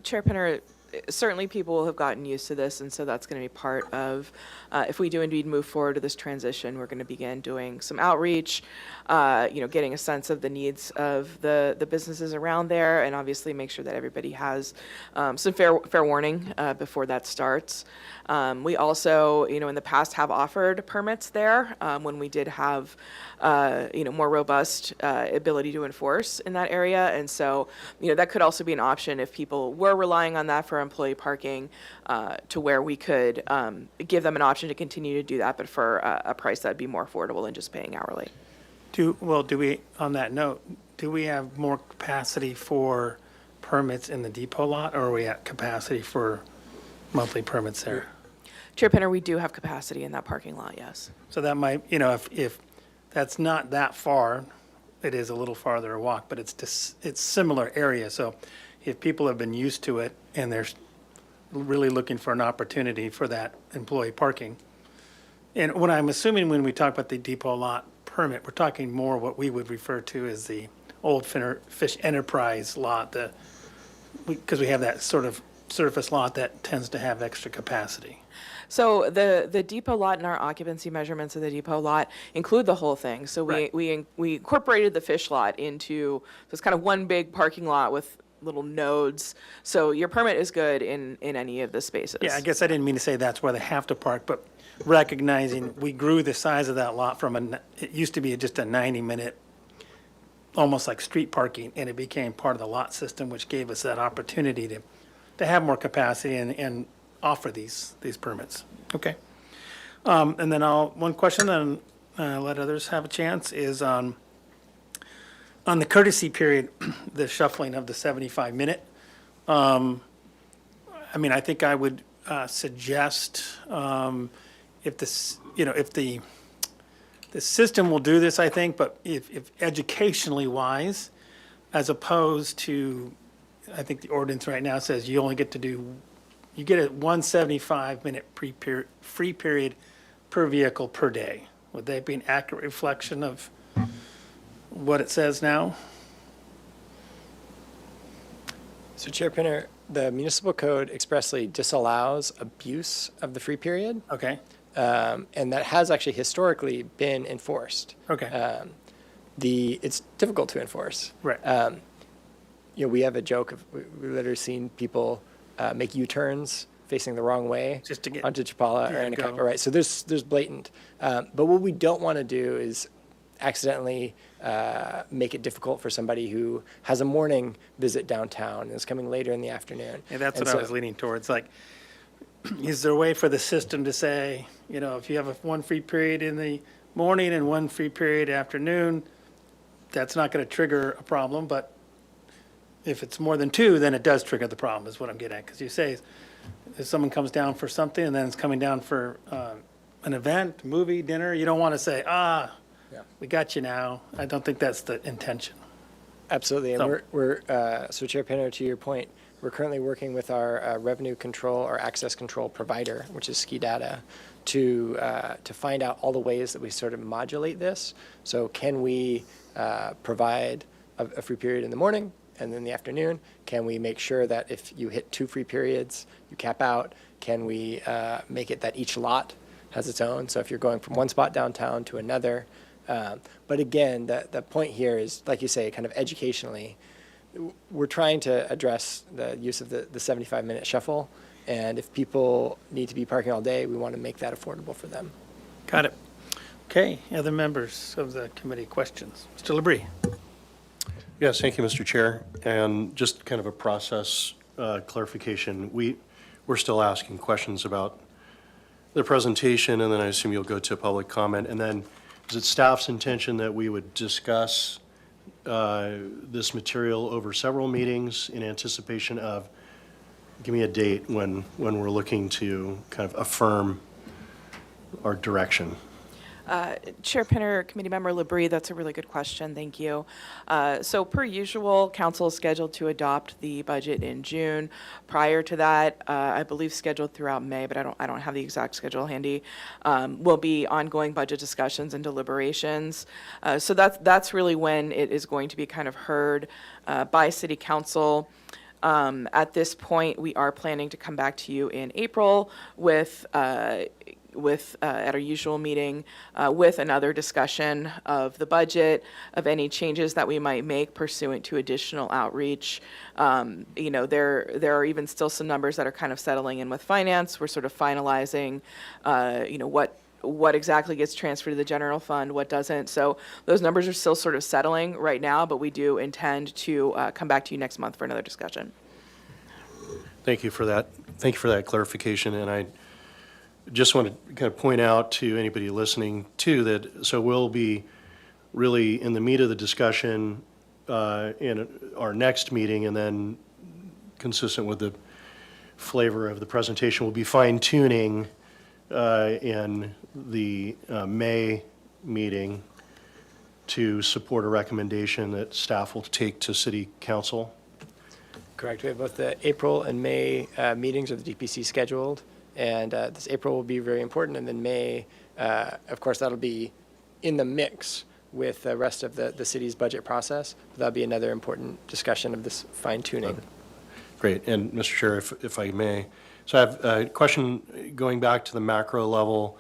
Chair Pinner, certainly people have gotten used to this, and so that's going to be part of, if we do indeed move forward to this transition, we're going to begin doing some outreach, getting a sense of the needs of the businesses around there, and obviously make sure that everybody has some fair warning before that starts. We also, in the past have offered permits there when we did have, more robust ability to enforce in that area. And so, that could also be an option if people were relying on that for employee parking to where we could give them an option to continue to do that, but for a price that'd be more affordable than just paying hourly. Do we, on that note, do we have more capacity for permits in the depot lot, or are we at capacity for monthly permits there? Chair Pinner, we do have capacity in that parking lot, yes. So that might, if that's not that far, it is a little farther a walk, but it's similar area. So if people have been used to it and they're really looking for an opportunity for that employee parking. And what I'm assuming when we talk about the depot lot permit, we're talking more what we would refer to as the old fish enterprise lot, because we have that sort of surface lot that tends to have extra capacity? So the depot lot and our occupancy measurements of the depot lot include the whole thing. So Right. we incorporated the fish lot into, so it's kind of one big parking lot with little nodes. So your permit is good in any of the spaces. Yeah, I guess I didn't mean to say that's where they have to park, but recognizing we grew the size of that lot it used to be just a 90-minute, almost like street parking, and it became part of the lot system, which gave us that opportunity to have more capacity and offer these permits. Okay. And then one question, then let others have a chance, is on the courtesy period, the shuffling of the 75-minute. I mean, I think I would suggest if the system will do this, I think, but if educationally wise, as opposed to, I think the ordinance right now says you only get you get a 175-minute free period per vehicle per day. Would that be an accurate reflection of what it says now? So Chair Pinner, the municipal code expressly disallows abuse of the free period, Okay, and that has actually historically been enforced. okay, It's difficult to enforce. right. We have a joke of we've literally seen people make U-turns facing the wrong way Just to get- onto Chapala or yeah, Anacapa, go. right? So there's blatant. But what we don't want to do is accidentally make it difficult for somebody who has a morning visit downtown and is coming later in the afternoon. Yeah, that's And what I so- was leaning towards, like, is there a way for the system to say, if you have one free period in the morning and one free period afternoon, that's not going to trigger a problem, but if it's more than two, then it does trigger the problem, is what I'm getting at. Because you say, if someone comes down for something and then it's coming down for an event, movie, dinner, you don't want to say, Yeah. we got you now. I don't think that's the intention. Absolutely, and So- so Chair Pinner, to your point, we're currently working with our revenue control, our access control provider, which is Ski Data, to find out all the ways that we sort of modulate this. So can we provide a free period in the morning and then the afternoon? Can we make sure that if you hit 2 free periods, you cap out? Can we make it that each lot has its own? So if you're going from one spot downtown to another. But again, the point here is, like you say, kind of educationally, we're trying to address the use of the 75-minute shuffle. And if people need to be parking all day, we want to make that affordable for them. Got it. Okay, other members of the committee, questions? Mr. LaBrie? Yes, thank you, Mr. Chair. And just kind of a process clarification. We're still asking questions about the presentation, and then I assume you'll go to public comment. And then is it staff's intention that we would discuss this material over several meetings in anticipation of, give me a date when we're looking to kind of affirm our direction? Chair Pinner, Committee Member LaBrie, that's a really good question. Thank you. So per usual, council is scheduled to adopt the budget in June. Prior to that, I believe scheduled throughout May, but I don't have the exact schedule handy, will be ongoing budget discussions and deliberations. So that's really when it is going to be kind of heard by City Council. At this point, we are planning to come back to you in April with at our usual meeting, with another discussion of the budget, of any changes that we might make pursuant to additional outreach. There are even still some numbers that are kind of settling in with finance. We're sort of finalizing, what exactly gets transferred to the general fund, what doesn't. So those numbers are still sort of settling right now, but we do intend to come back to you next month for another discussion. Thank you for that. Thank you for that clarification. And I just want to kind of point out to anybody listening too that, so we'll be really in the meat of the discussion in our next meeting, and then consistent with the flavor of the presentation, we'll be fine tuning in the May meeting to support a recommendation that staff will take to City Council. Correct. We have both the April and May meetings of the DPC scheduled, and this April will be very important, and then May, of course, that'll be in the mix with the rest of the city's budget process. That'll be another important discussion of this fine tuning. Great. And Mr. Chair, if I may, so I have a question going back to the macro level.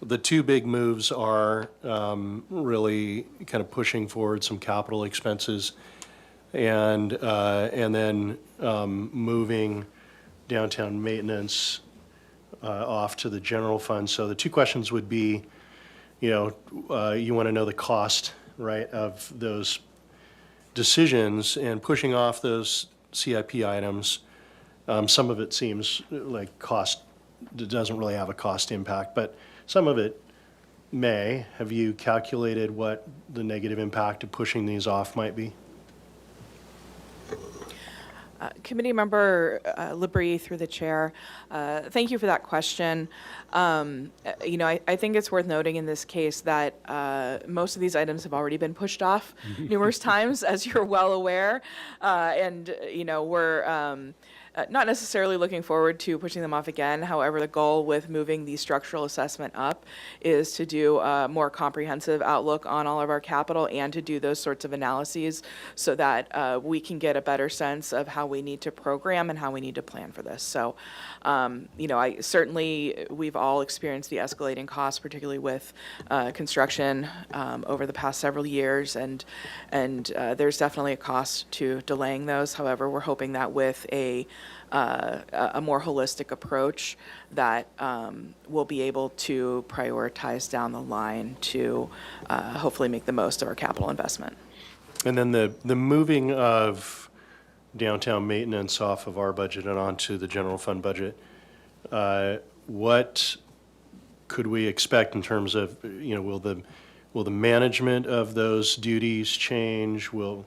The two big moves are really kind of pushing forward some capital expenses and then moving downtown maintenance off to the general fund. So the two questions would be, you want to know the cost, right, of those decisions and pushing off those CIP items. Some of it seems like cost, it doesn't really have a cost impact, but some of it may. Have you calculated what the negative impact of pushing these off might be? Committee Member Labrie, through the chair, thank you for that question. I think it's worth noting in this case that most of these items have already been pushed off numerous times, as you're well aware. We're not necessarily looking forward to pushing them off again. However, the goal with moving the structural assessment up is to do a more comprehensive outlook on all of our capital and to do those sorts of analyses so that we can get a better sense of how we need to program and how we need to plan for this. So, we've all experienced the escalating costs, particularly with construction over the past several years, and there's definitely a cost to delaying those. However, we're hoping that with a more holistic approach that we'll be able to prioritize down the line to hopefully make the most of our capital investment. And then the moving of downtown maintenance off of our budget and onto the general fund budget, what could we expect in terms of, will the management of those duties change? Will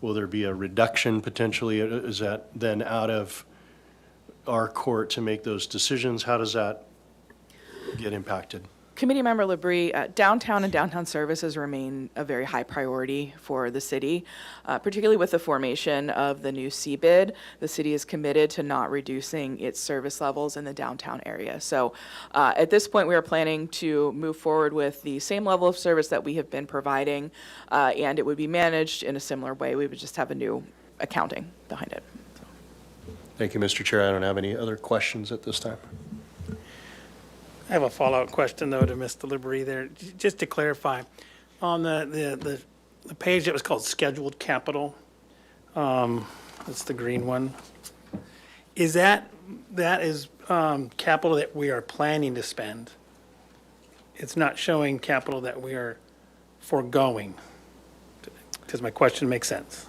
there be a reduction potentially? Is that then out of our court to make those decisions? How does that get impacted? Committee Member Labrie, downtown and downtown services remain a very high priority for the city, particularly with the formation of the new CBID. The city is committed to not reducing its service levels in the downtown area. So at this point, we are planning to move forward with the same level of service that we have been providing, and it would be managed in a similar way. We would just have a new accounting behind it. So. Thank you, Mr. Chair. I don't have any other questions at this time. I have a follow-up question, though, to Mr. Labrie there. Just to clarify, on the page that was called Scheduled Capital, that's the green one, is that is capital that we are planning to spend? It's not showing capital that we are foregoing. Does my question make sense?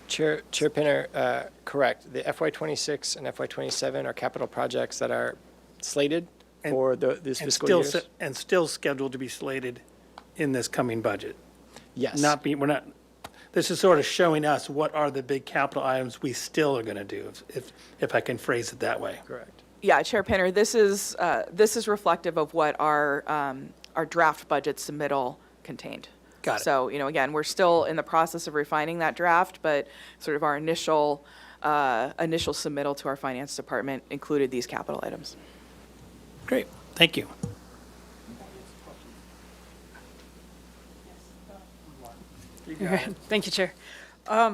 Chair Pinner, correct. The FY26 and FY27 are capital projects that are slated for this fiscal years. And still scheduled to be slated in this coming budget. Yes. This is sort of showing us what are the big capital items we still are going to do, if I can phrase it that way. Correct. Yeah, Chair Pinner, this is reflective of what our draft budget submittal contained. Got it. So, again, we're still in the process of refining that draft, but sort of our initial submittal to our finance department included these capital items. Great, thank you. Thank you, Chair.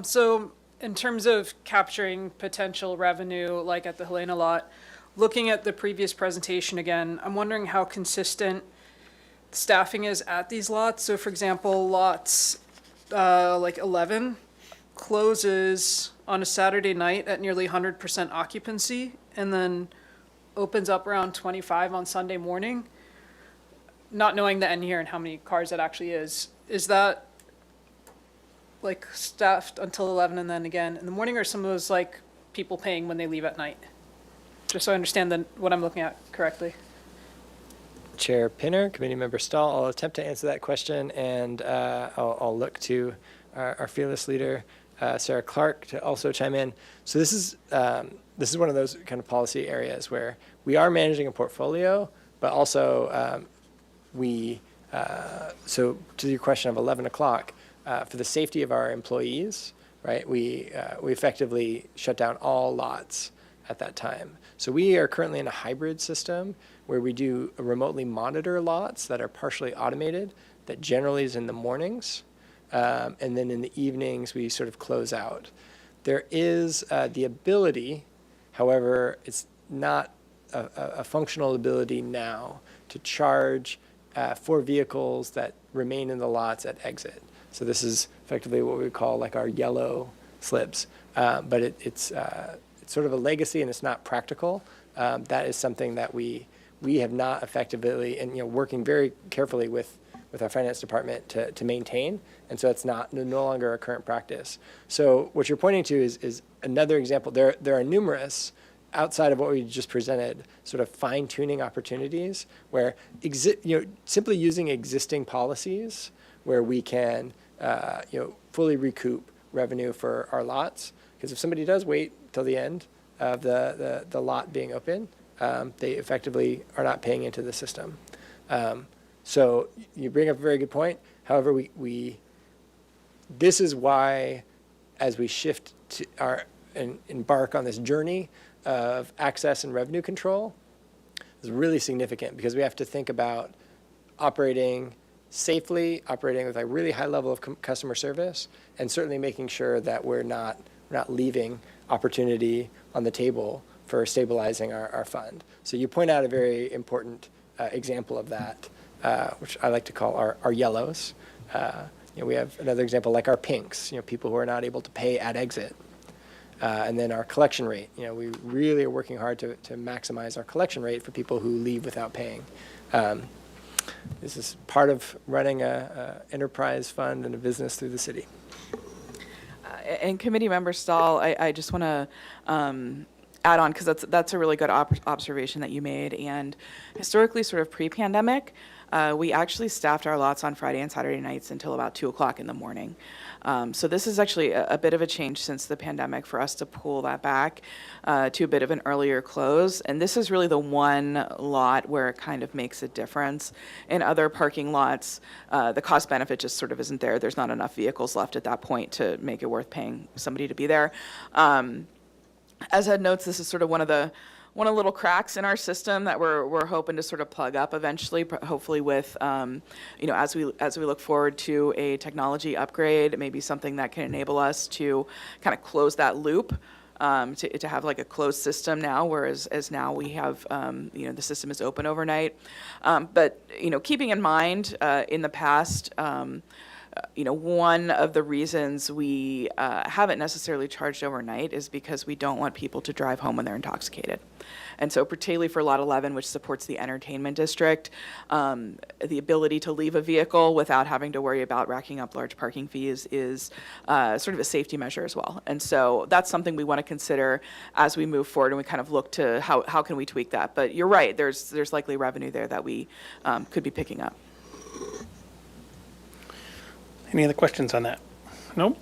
So in terms of capturing potential revenue, like at the Helena lot, looking at the previous presentation again, I'm wondering how consistent staffing is at these lots. So for example, lots like 11 closes on a Saturday night at nearly 100% occupancy and then opens up around 25 on Sunday morning. Not knowing the end here and how many cars that actually is that like staffed until 11 and then again in the morning, or some of those like people paying when they leave at night? Just so I understand what I'm looking at correctly. Chair Pinner, Committee Member Stahl, I'll attempt to answer that question, and I'll look to our fearless leader, Sarah Clark, to also chime in. So this is one of those kind of policy areas where we are managing a portfolio, but also so to your question of 11 o'clock, for the safety of our employees, right, we effectively shut down all lots at that time. So we are currently in a hybrid system where we do remotely monitor lots that are partially automated, that generally is in the mornings, and then in the evenings we sort of close out. There is the ability, however, it's not a functional ability now to charge for vehicles that remain in the lots at exit. So this is effectively what we call like our yellow slips, but it's sort of a legacy and it's not practical. That is something that we have not effectively, and working very carefully with our finance department to maintain, and so it's no longer a current practice. So what you're pointing to is another example. There are numerous outside of what we just presented, sort of fine-tuning opportunities where simply using existing policies where we can fully recoup revenue for our lots. Because if somebody does wait till the end of the lot being open, they effectively are not paying into the system. So you bring up a very good point. However, this is why, as we shift to and embark on this journey of access and revenue control, is really significant because we have to think about operating safely, operating with a really high level of customer service, and certainly making sure that we're not leaving opportunity on the table for stabilizing our fund. So you point out a very important example of that, which I like to call our yellows. We have another example like our pinks, people who are not able to pay at exit. And then our collection rate. We really are working hard to maximize our collection rate for people who leave without paying. This is part of running a enterprise fund and a business through the city. And Committee Member Stahl, I just want to add on, because that's a really good observation that you made. And historically, sort of pre-pandemic, we actually staffed our lots on Friday and Saturday nights until about 2 o'clock in the morning. So this is actually a bit of a change since the pandemic for us to pull that back to a bit of an earlier close. And this is really the one lot where it kind of makes a difference. In other parking lots, the cost benefit just sort of isn't there. There's not enough vehicles left at that point to make it worth paying somebody to be there. As Ed notes, this is sort of one of the little cracks in our system that we're hoping to sort of plug up eventually, hopefully with, as we look forward to a technology upgrade, maybe something that can enable us to kind of close that loop, to have like a closed system now, whereas now we have, the system is open overnight. But, keeping in mind, in the past, one of the reasons we haven't necessarily charged overnight is because we don't want people to drive home when they're intoxicated. And so particularly for Lot 11, which supports the entertainment district, the ability to leave a vehicle without having to worry about racking up large parking fees is sort of a safety measure as well. And so that's something we want to consider as we move forward and we kind of look to how can we tweak that. But you're right, there's likely revenue there that we could be picking up. Any other questions on that? Nope?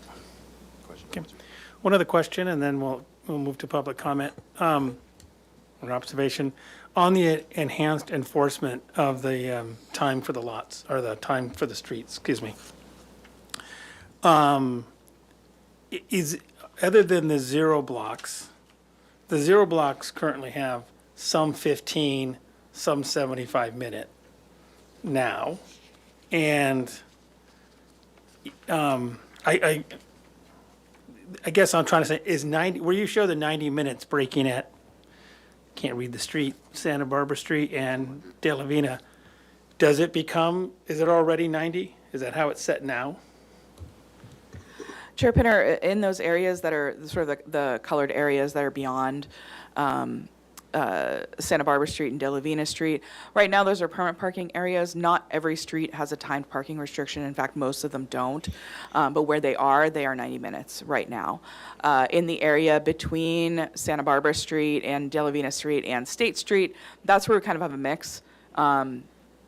Okay. One other question, and then we'll move to public comment. An observation on the enhanced enforcement of the time for the lots, or the time for the streets, excuse me. Is, other than the zero blocks currently have some 15, some 75-minute now. And I guess I'm trying to say, is 90, where you show the 90 minutes breaking at, can't read the street, Santa Barbara Street and De La Vina, is it already 90? Is that how it's set now? Chair Pinner, in those areas that are sort of the colored areas that are beyond Santa Barbara Street and De La Vina Street, right now those are permanent parking areas. Not every street has a timed parking restriction. In fact, most of them don't. But where they are 90 minutes right now. In the area between Santa Barbara Street and De La Vina Street and State Street, that's where we kind of have a mix.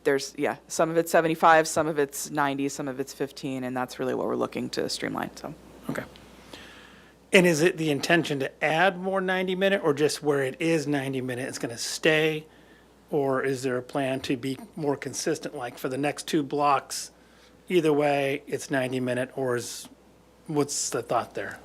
There's, some of it's 75, some of it's 90, some of it's 15, and that's really what we're looking to streamline, so. Okay. And is it the intention to add more 90-minute, or just where it is 90-minute, it's going to stay? Or is there a plan to be more consistent, like for the next 2 blocks, either way, it's 90-minute, or what's the thought there?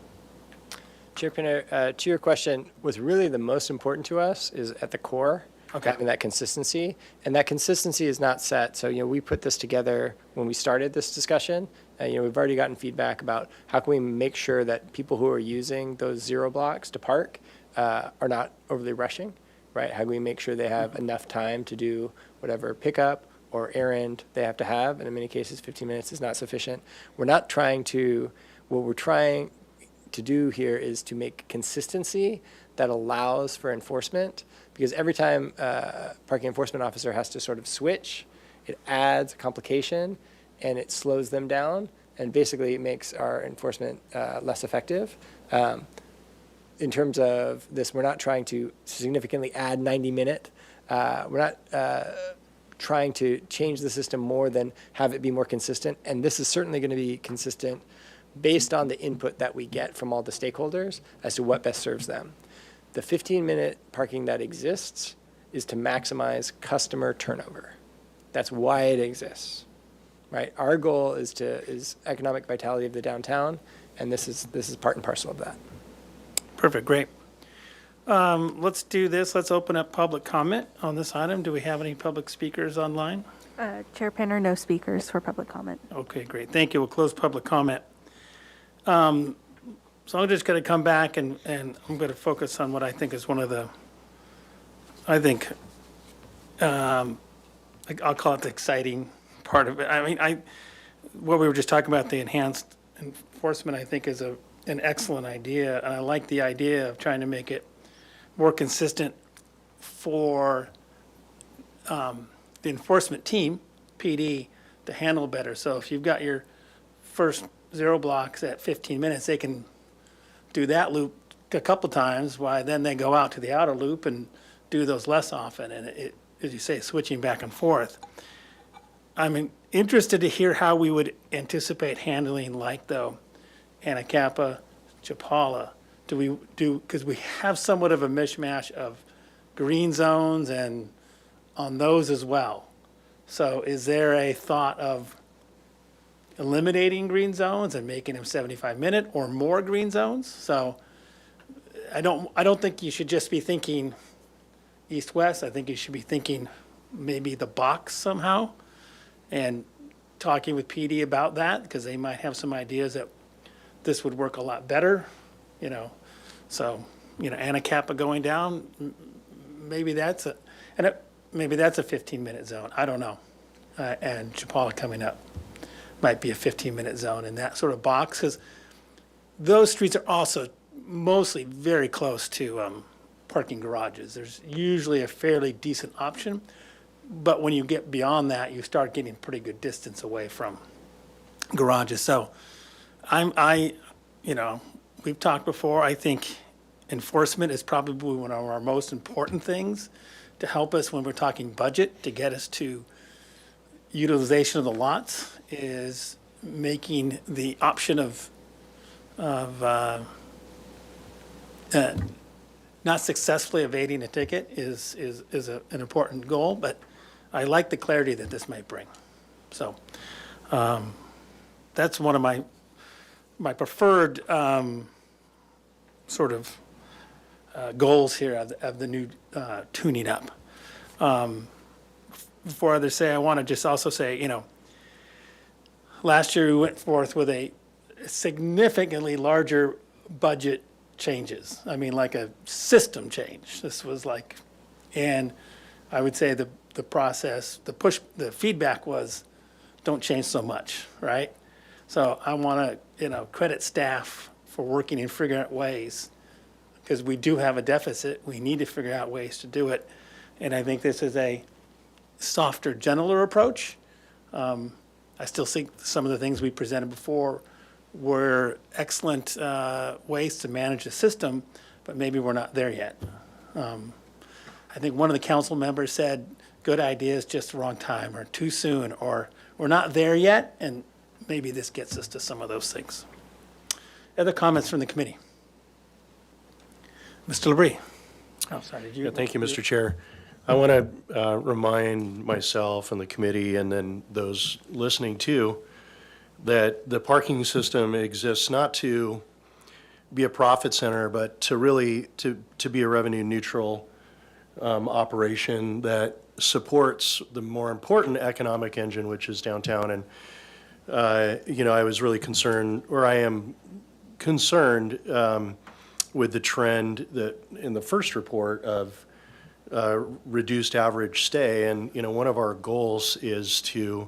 Chair Pinner, to your question, what's really the most important to us is at the core Okay. having that consistency. And that consistency is not set. So, we put this together when we started this discussion. We've already gotten feedback about how can we make sure that people who are using those zero blocks to park are not overly rushing, right? How do we make sure they have enough time to do whatever pickup or errand they have to have? And in many cases, 15 minutes is not sufficient. What we're trying to do here is to make consistency that allows for enforcement, because every time a parking enforcement officer has to sort of switch, it adds a complication and it slows them down, and basically it makes our enforcement less effective. In terms of this, we're not trying to significantly add 90-minute. We're not trying to change the system more than have it be more consistent, and this is certainly going to be consistent based on the input that we get from all the stakeholders as to what best serves them. The 15-minute parking that exists is to maximize customer turnover. That's why it exists, right? Our goal is economic vitality of the downtown, and this is part and parcel of that. Perfect, great. Let's do this. Let's open up public comment on this item. Do we have any public speakers online? Chair Pinner, no speakers for public comment. Okay, great. Thank you. We'll close public comment. So I'm just going to come back and I'm going to focus on what I think is one of the, I'll call it the exciting part of it. I mean, what we were just talking about, the enhanced enforcement, I think is an excellent idea. And I like the idea of trying to make it more consistent for the enforcement team, PD, to handle better. So if you've got your first zero blocks at 15 minutes, they can do that loop a couple times, why then they go out to the outer loop and do those less often. And it, as you say, switching back and forth. I'm interested to hear how we would anticipate handling, like, though, Anacapa, Chapala. Because we have somewhat of a mishmash of green zones and on those as well. So is there a thought of eliminating green zones and making them 75-minute or more green zones? So I don't think you should just be thinking east-west. I think you should be thinking maybe the box somehow, and talking with PD about that, because they might have some ideas that this would work a lot better, So, Anacapa going down, maybe that's a 15-minute zone. I don't know. And Chapala coming up might be a 15-minute zone in that sort of box, because those streets are also mostly very close to parking garages. There's usually a fairly decent option, but when you get beyond that, you start getting pretty good distance away from garages. So we've talked before, I think enforcement is probably one of our most important things to help us when we're talking budget, to get us to utilization of the lots, is making the option of not successfully evading a ticket is an important goal, but I like the clarity that this might bring. So that's one of my preferred sort of goals here of the new tuning up. Before others say, I want to just also say, last year we went forth with a significantly larger budget changes. I mean, like a system change. This was like, and I would say the process, the feedback was, don't change so much, right? So I want to, credit staff for working and figuring out ways, because we do have a deficit. We need to figure out ways to do it. And I think this is a softer, gentler approach. I still think some of the things we presented before were excellent ways to manage the system, but maybe we're not there yet. I think one of the council members said, good ideas, just the wrong time, or too soon, or we're not there yet, and maybe this gets us to some of those things. Other comments from the committee? Mr. LaBrie. Oh, sorry, did you? Yeah, thank you, Mr. Chair. I want to remind myself and the committee, and then those listening too, that the parking system exists not to be a profit center, but to really to be a revenue neutral operation that supports the more important economic engine, which is downtown. And, I was really concerned, or I am concerned with the trend that in the first report of reduced average stay. And, one of our goals is to,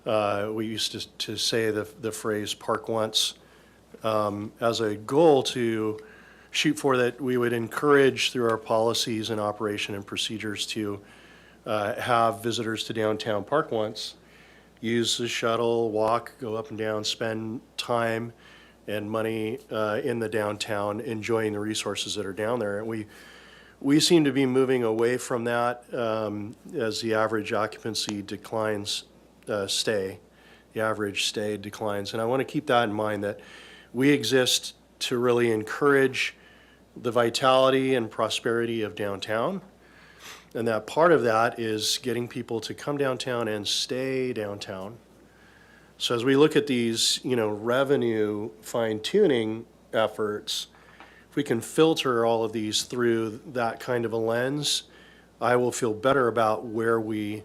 we used to say the phrase park once, as a goal to shoot for, that we would encourage through our policies and operation and procedures to have visitors to downtown park once, use the shuttle, walk, go up and down, spend time and money in the downtown, enjoying the resources that are down there. And we seem to be moving away from that as the average occupancy declines, the average stay declines. And I want to keep that in mind, that we exist to really encourage the vitality and prosperity of downtown. And that part of that is getting people to come downtown and stay downtown. So as we look at these, revenue fine-tuning efforts, if we can filter all of these through that kind of a lens, I will feel better about where we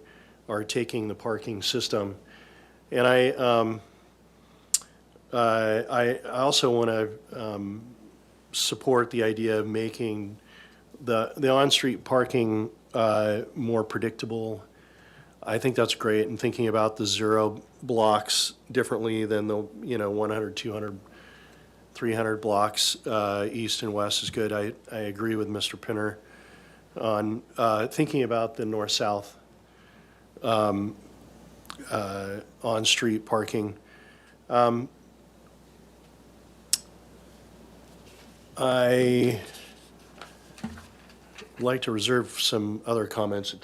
are taking the parking system. And I also want to support the idea of making the on-street parking more predictable. I think that's great, and thinking about the zero blocks differently than the 100, 200, 300 blocks east and west is good. I agree with Mr. Pinner on thinking about the north-south on-street parking. I like to reserve some other comments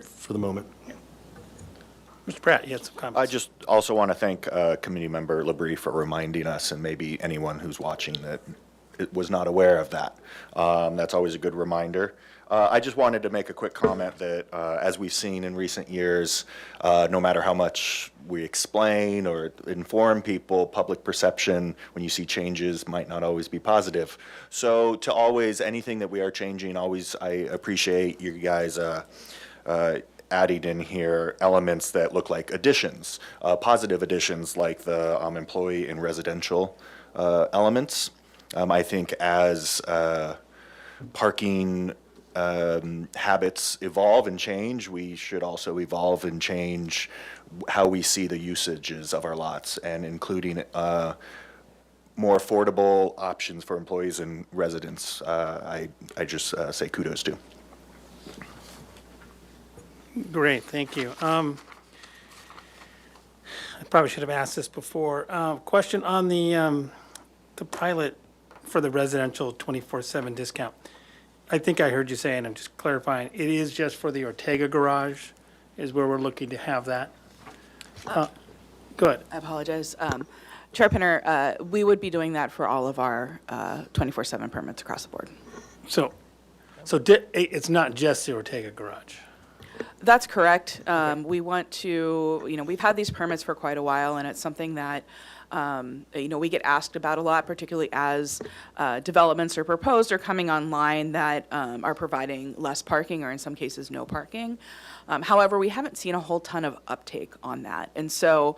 for the moment. Mr. Pratt, you had some comments. I just also want to thank Committee Member Labrie for reminding us, and maybe anyone who's watching that it was not aware of that. That's always a good reminder. I just wanted to make a quick comment that as we've seen in recent years, no matter how much we explain or inform people, public perception when you see changes might not always be positive. So to always, anything that we are changing, always, I appreciate you guys adding in here elements that look like additions, positive additions like the employee and residential elements. I think as parking habits evolve and change, we should also evolve and change how we see the usages of our lots, and including more affordable options for employees and residents. I just say kudos to. Great, thank you. I probably should have asked this before. Question on the pilot for the residential 24/7 discount. I think I heard you say, and I'm just clarifying, it is just for the Ortega garage is where we're looking to have that? Good. I apologize. Chair Pinner, we would be doing that for all of our 24/7 permits across the board. So it's not just the Ortega garage? That's correct. We want to, we've had these permits for quite a while, and it's something that, we get asked about a lot, particularly as developments are proposed or coming online that are providing less parking or in some cases no parking. However, we haven't seen a whole ton of uptake on that. And so,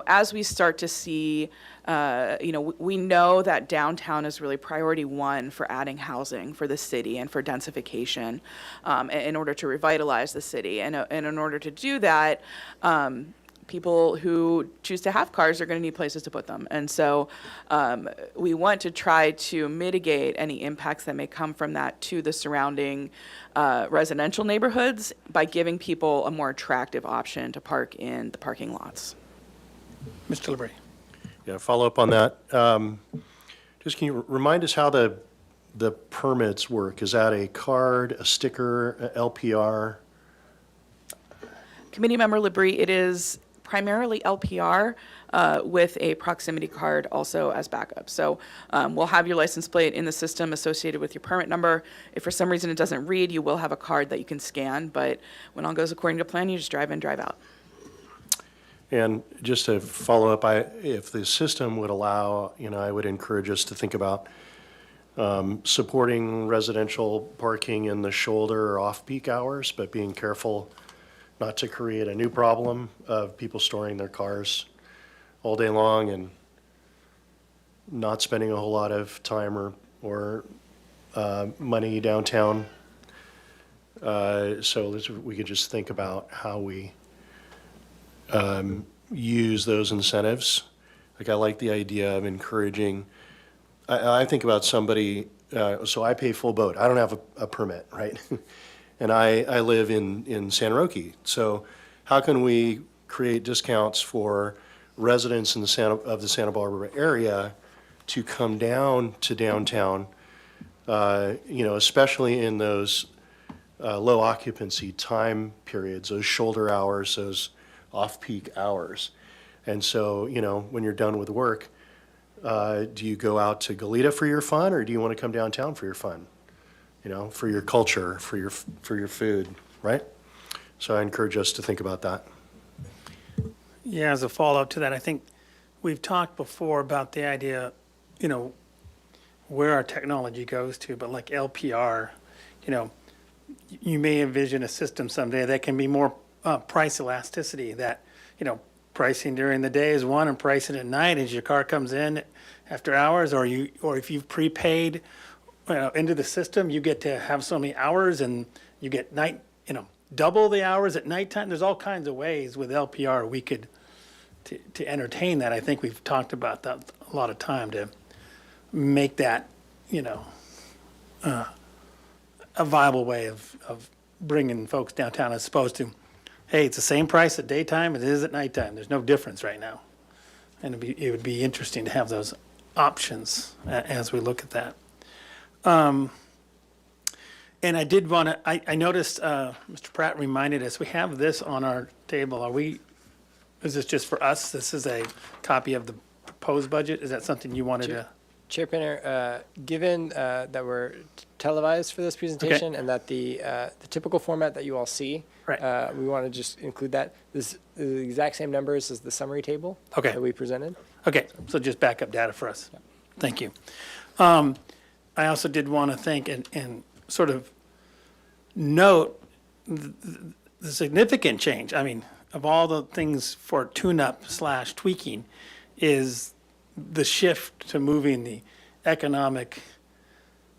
as we start to see, we know that downtown is really priority one for adding housing for the city and for densification in order to revitalize the city. And in order to do that, people who choose to have cars are going to need places to put them. And so we want to try to mitigate any impacts that may come from that to the surrounding residential neighborhoods by giving people a more attractive option to park in the parking lots. Mr. Labrie? Yeah, follow up on that. Just can you remind us how the permits work? Is that a card, a sticker, a LPR? Committee Member Labrie, it is primarily LPR with a proximity card also as backup. So we'll have your license plate in the system associated with your permit number. If for some reason it doesn't read, you will have a card that you can scan, but when all goes according to plan, you just drive in, drive out. And just to follow up, if the system would allow, I would encourage us to think about supporting residential parking in the shoulder or off-peak hours, but being careful not to create a new problem of people storing their cars all day long and not spending a whole lot of time or money downtown. So we could just think about how we use those incentives. Like, I like the idea of encouraging, I think about somebody, so I pay full boat. I don't have a permit, right? And I live in San Roque. So how can we create discounts for residents in of the Santa Barbara area to come down to downtown, especially in those low occupancy time periods, those shoulder hours, those off-peak hours. And so, when you're done with work, do you go out to Goleta for your fun, or do you want to come downtown for your fun? For your culture, for your food, right? So I encourage us to think about that. Yeah, as a follow-up to that, I think we've talked before about the idea, where our technology goes to, but like LPR, you may envision a system someday that can be more price elasticity, that, pricing during the day is one and pricing at night as your car comes in after hours, or if you've prepaid into the system, you get to have so many hours and you get double the hours at nighttime. There's all kinds of ways with LPR we could to entertain that. I think we've talked about that a lot of time to make that, a viable way of bringing folks downtown, as opposed to, hey, it's the same price at daytime as it is at nighttime. There's no difference right now. And it would be interesting to have those options as we look at that. And I did want to, I noticed Mr. Pratt reminded us, we have this on our table. Is this just for us? This is a copy of the proposed budget? Is that something you wanted to? Chair Pinner, given that we're televised for this presentation and that the typical format that you all see, Right. we want to just include that. This is the exact same numbers as the summary table Okay. that we presented. Okay, so just backup data for us. Thank you. I also did want to thank and sort of note the significant change. I mean, of all the things for tune-up / tweaking, is the shift to moving the economic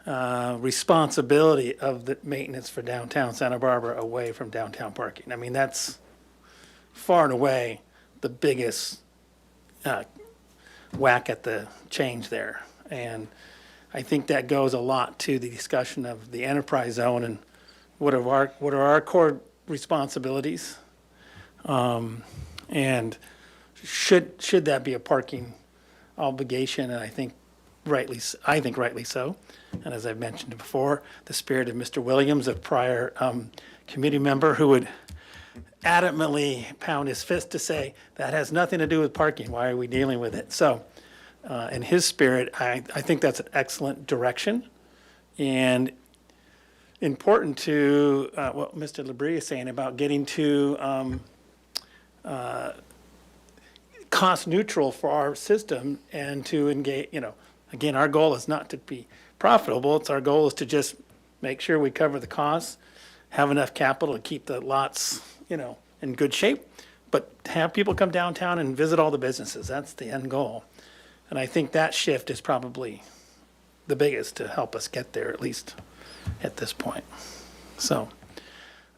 responsibility of the maintenance for downtown Santa Barbara away from downtown parking. I mean, that's far and away the biggest whack at the change there. And I think that goes a lot to the discussion of the enterprise zone and what are our core responsibilities, and should that be a parking obligation? And I think rightly so. And as I've mentioned before, the spirit of Mr. Williams, a prior committee member who would adamantly pound his fist to say that has nothing to do with parking. Why are we dealing with it? So, in his spirit, I think that's an excellent direction, and important to what Mr. Labrie is saying about getting to cost neutral for our system and to engage. Again, our goal is not to be profitable. Our goal is to just make sure we cover the costs, have enough capital to keep the lots, in good shape, but have people come downtown and visit all the businesses. That's the end goal. And I think that shift is probably the biggest to help us get there, at least at this point. So,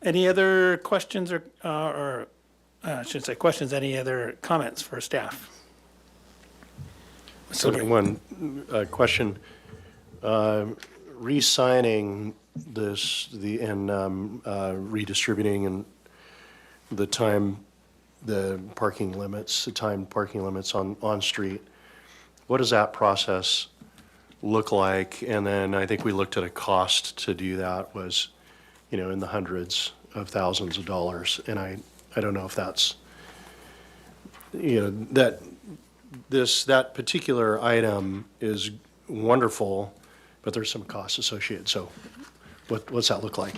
any other questions or I shouldn't say questions, any other comments for staff? So one question, re-signing this, redistributing and the timed parking limits on street. What does that process look like? And then I think we looked at a cost to do that was, in the hundreds of thousands of dollars. And I don't know if that's, that particular item is wonderful, but there's some costs associated. So what's that look like?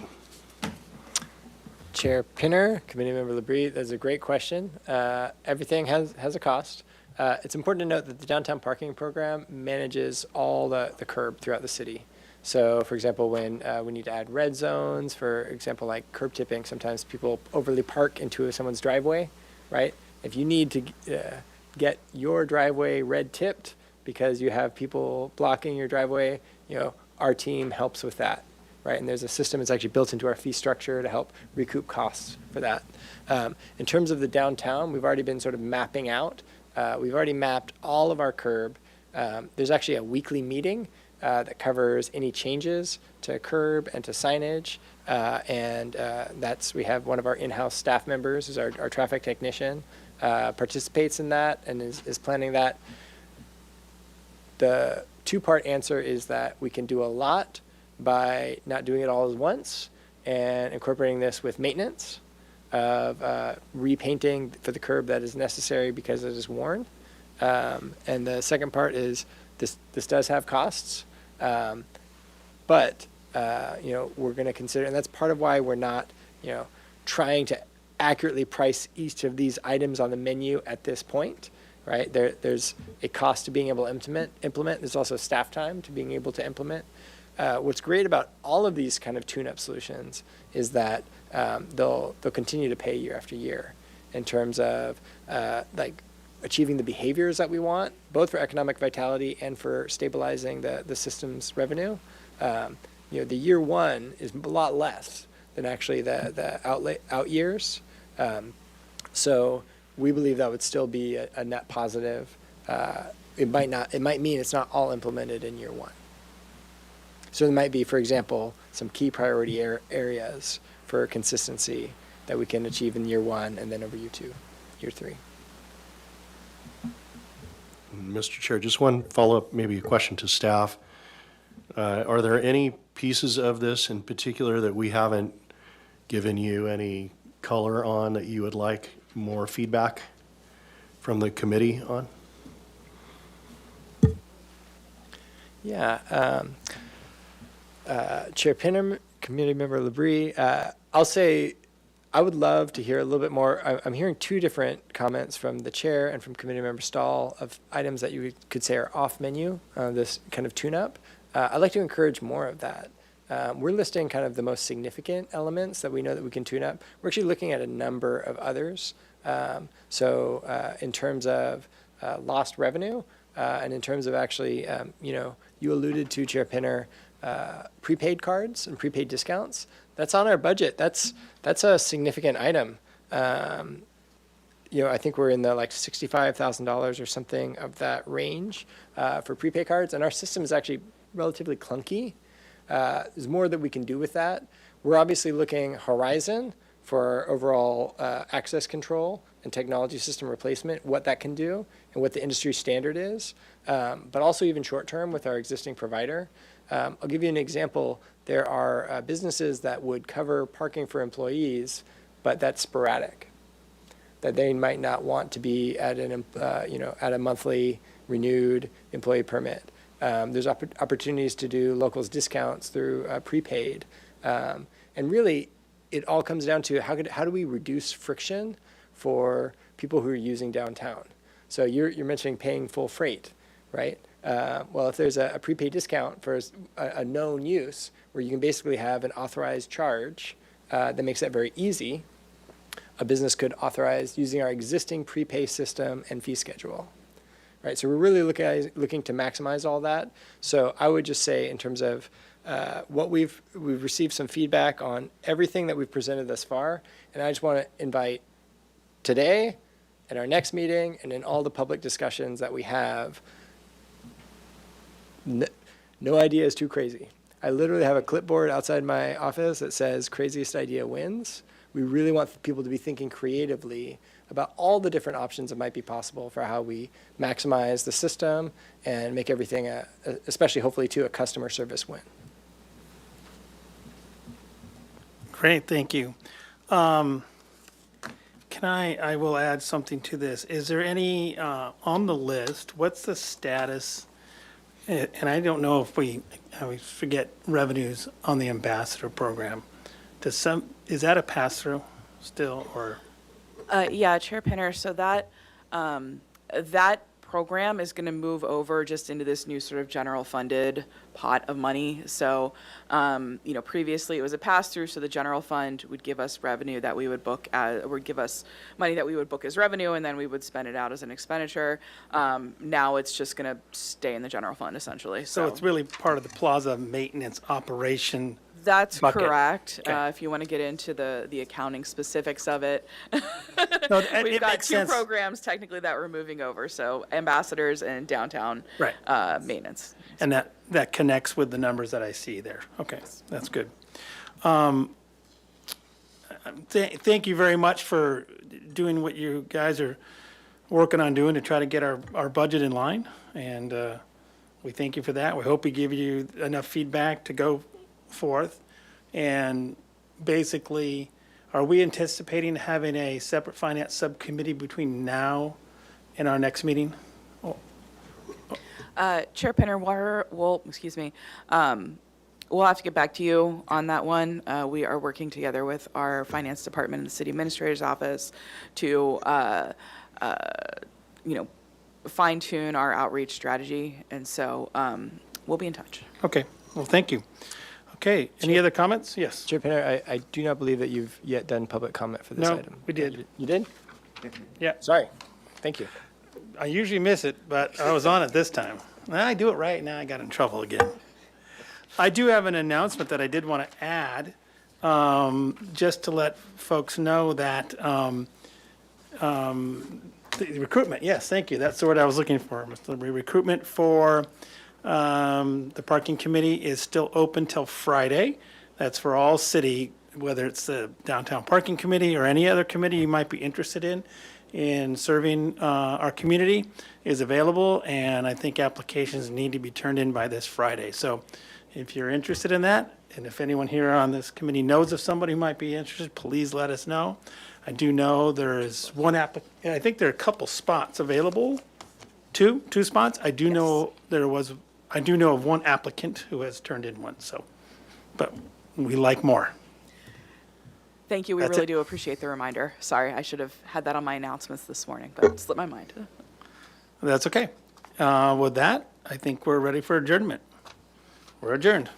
Chair Pinner, Committee Member Labrie, that's a great question. Everything has a cost. It's important to note that the downtown parking program manages all the curb throughout the city. So, for example, when we need to add red zones, for example, like curb tipping, sometimes people overly park into someone's driveway, right? If you need to get your driveway red tipped because you have people blocking your driveway, our team helps with that, right? And there's a system that's actually built into our fee structure to help recoup costs for that. In terms of the downtown, we've already been sort of mapping out. We've already mapped all of our curb. There's actually a weekly meeting that covers any changes to curb and to signage. We have one of our in-house staff members, who's our traffic technician, participates in that and is planning that. The two-part answer is that we can do a lot by not doing it all at once and incorporating this with maintenance of repainting for the curb that is necessary because it is worn. And the second part is this does have costs, but we're going to consider, and that's part of why we're not trying to accurately price each of these items on the menu at this point. Right? There's a cost to being able to implement. There's also staff time to being able to implement. What's great about all of these kind of tune-up solutions is that they'll continue to pay year after year in terms of achieving the behaviors that we want, both for economic vitality and for stabilizing the system's revenue. The year one is a lot less than actually the out years. So we believe that would still be a net positive. It might mean it's not all implemented in year one. So there might be, for example, some key priority areas for consistency that we can achieve in year one and then over year two, year three. Mr. Chair, just one follow-up, maybe a question to staff. Are there any pieces of this in particular that we haven't given you any color on that you would like more feedback from the committee on? Yeah. Chair Pinner, Community Member Labrie, I'll say I would love to hear a little bit more. I'm hearing two different comments from the chair and from Committee Member Stahl of items that you could say are off menu, this kind of tune-up. I'd like to encourage more of that. We're listing kind of the most significant elements that we know that we can tune up. We're actually looking at a number of others. So in terms of lost revenue, and in terms of actually, you alluded to, Chair Pinner, prepaid cards and prepaid discounts. That's on our budget. That's a significant item. I think we're in the $65,000 or something of that range for prepaid cards, and our system is actually relatively clunky. There's more that we can do with that. We're obviously looking horizon for overall access control and technology system replacement, what that can do and what the industry standard is, but also even short term with our existing provider. I'll give you an example. There are businesses that would cover parking for employees, but that's sporadic, that they might not want to be at at a monthly renewed employee permit. There's opportunities to do locals discounts through prepaid. And really, it all comes down to how do we reduce friction for people who are using downtown? So you're mentioning paying full freight, right? Well, if there's a prepaid discount for a known use where you can basically have an authorized charge that makes that very easy, a business could authorize using our existing prepay system and fee schedule. Right, so we're really looking to maximize all that. So I would just say in terms of what we've received some feedback on everything that we've presented thus far, and I just want to invite today, at our next meeting, and in all the public discussions that we have, no idea is too crazy. I literally have a clipboard outside my office that says craziest idea wins. We really want people to be thinking creatively about all the different options that might be possible for how we maximize the system and make everything, especially hopefully too, a customer service win. Great, thank you. I will add something to this. Is there any, on the list, what's the status? And I don't know if we forget revenues on the ambassador program. Is that a pass-through still, or? Yeah, Chair Pinner, so that That program is going to move over just into this new sort of general funded pot of money. So, previously it was a pass-through, so the general fund would give us revenue that we would book would give us money that we would book as revenue, and then we would spend it out as an expenditure. Now it's just going to stay in the general fund essentially. So it's really part of the plaza maintenance operation. That's bucket. correct. Okay. If you want to get into the accounting specifics of it, No, we've it got makes two sense. programs technically that we're moving over. So ambassadors and downtown Right. Maintenance. And that connects with the numbers that I see there. Okay, that's good. Thank you very much for doing what you guys are working on doing to try to get our budget in line. And we thank you for that. We hope we give you enough feedback to go forth. And basically, are we anticipating having a separate finance subcommittee between now and our next meeting? Chair Penner, we'll have to get back to you on that one. We are working together with our finance department and the city administrator's office to, fine tune our outreach strategy. And so we'll be in touch. Okay, well, thank you. Okay, any other comments? Yes. Chair Pinner, I do not believe that you've yet done public comment for this No, item. we did. You did? Yeah, Sorry. Thank you. I usually miss it, but I was on it this time. I do it right, now I got in trouble again. I do have an announcement that I did want to add, just to let folks know that the recruitment, yes, thank you, that's the word I was looking for, Mr. Liberty. Recruitment for the parking committee is still open till Friday. That's for all city, whether it's the downtown parking committee or any other committee you might be interested in serving our community is available, and I think applications need to be turned in by this Friday. So if you're interested in that, and if anyone here on this committee knows of somebody who might be interested, please let us know. I do know there is one I think there are a couple spots available, two spots. I do know of one applicant who has turned in one, so, but we like more. Thank you. We That's really it. do appreciate the reminder. Sorry, I should have had that on my announcements this morning, but it slipped my mind. That's okay. With that, I think we're ready for adjournment. We're adjourned.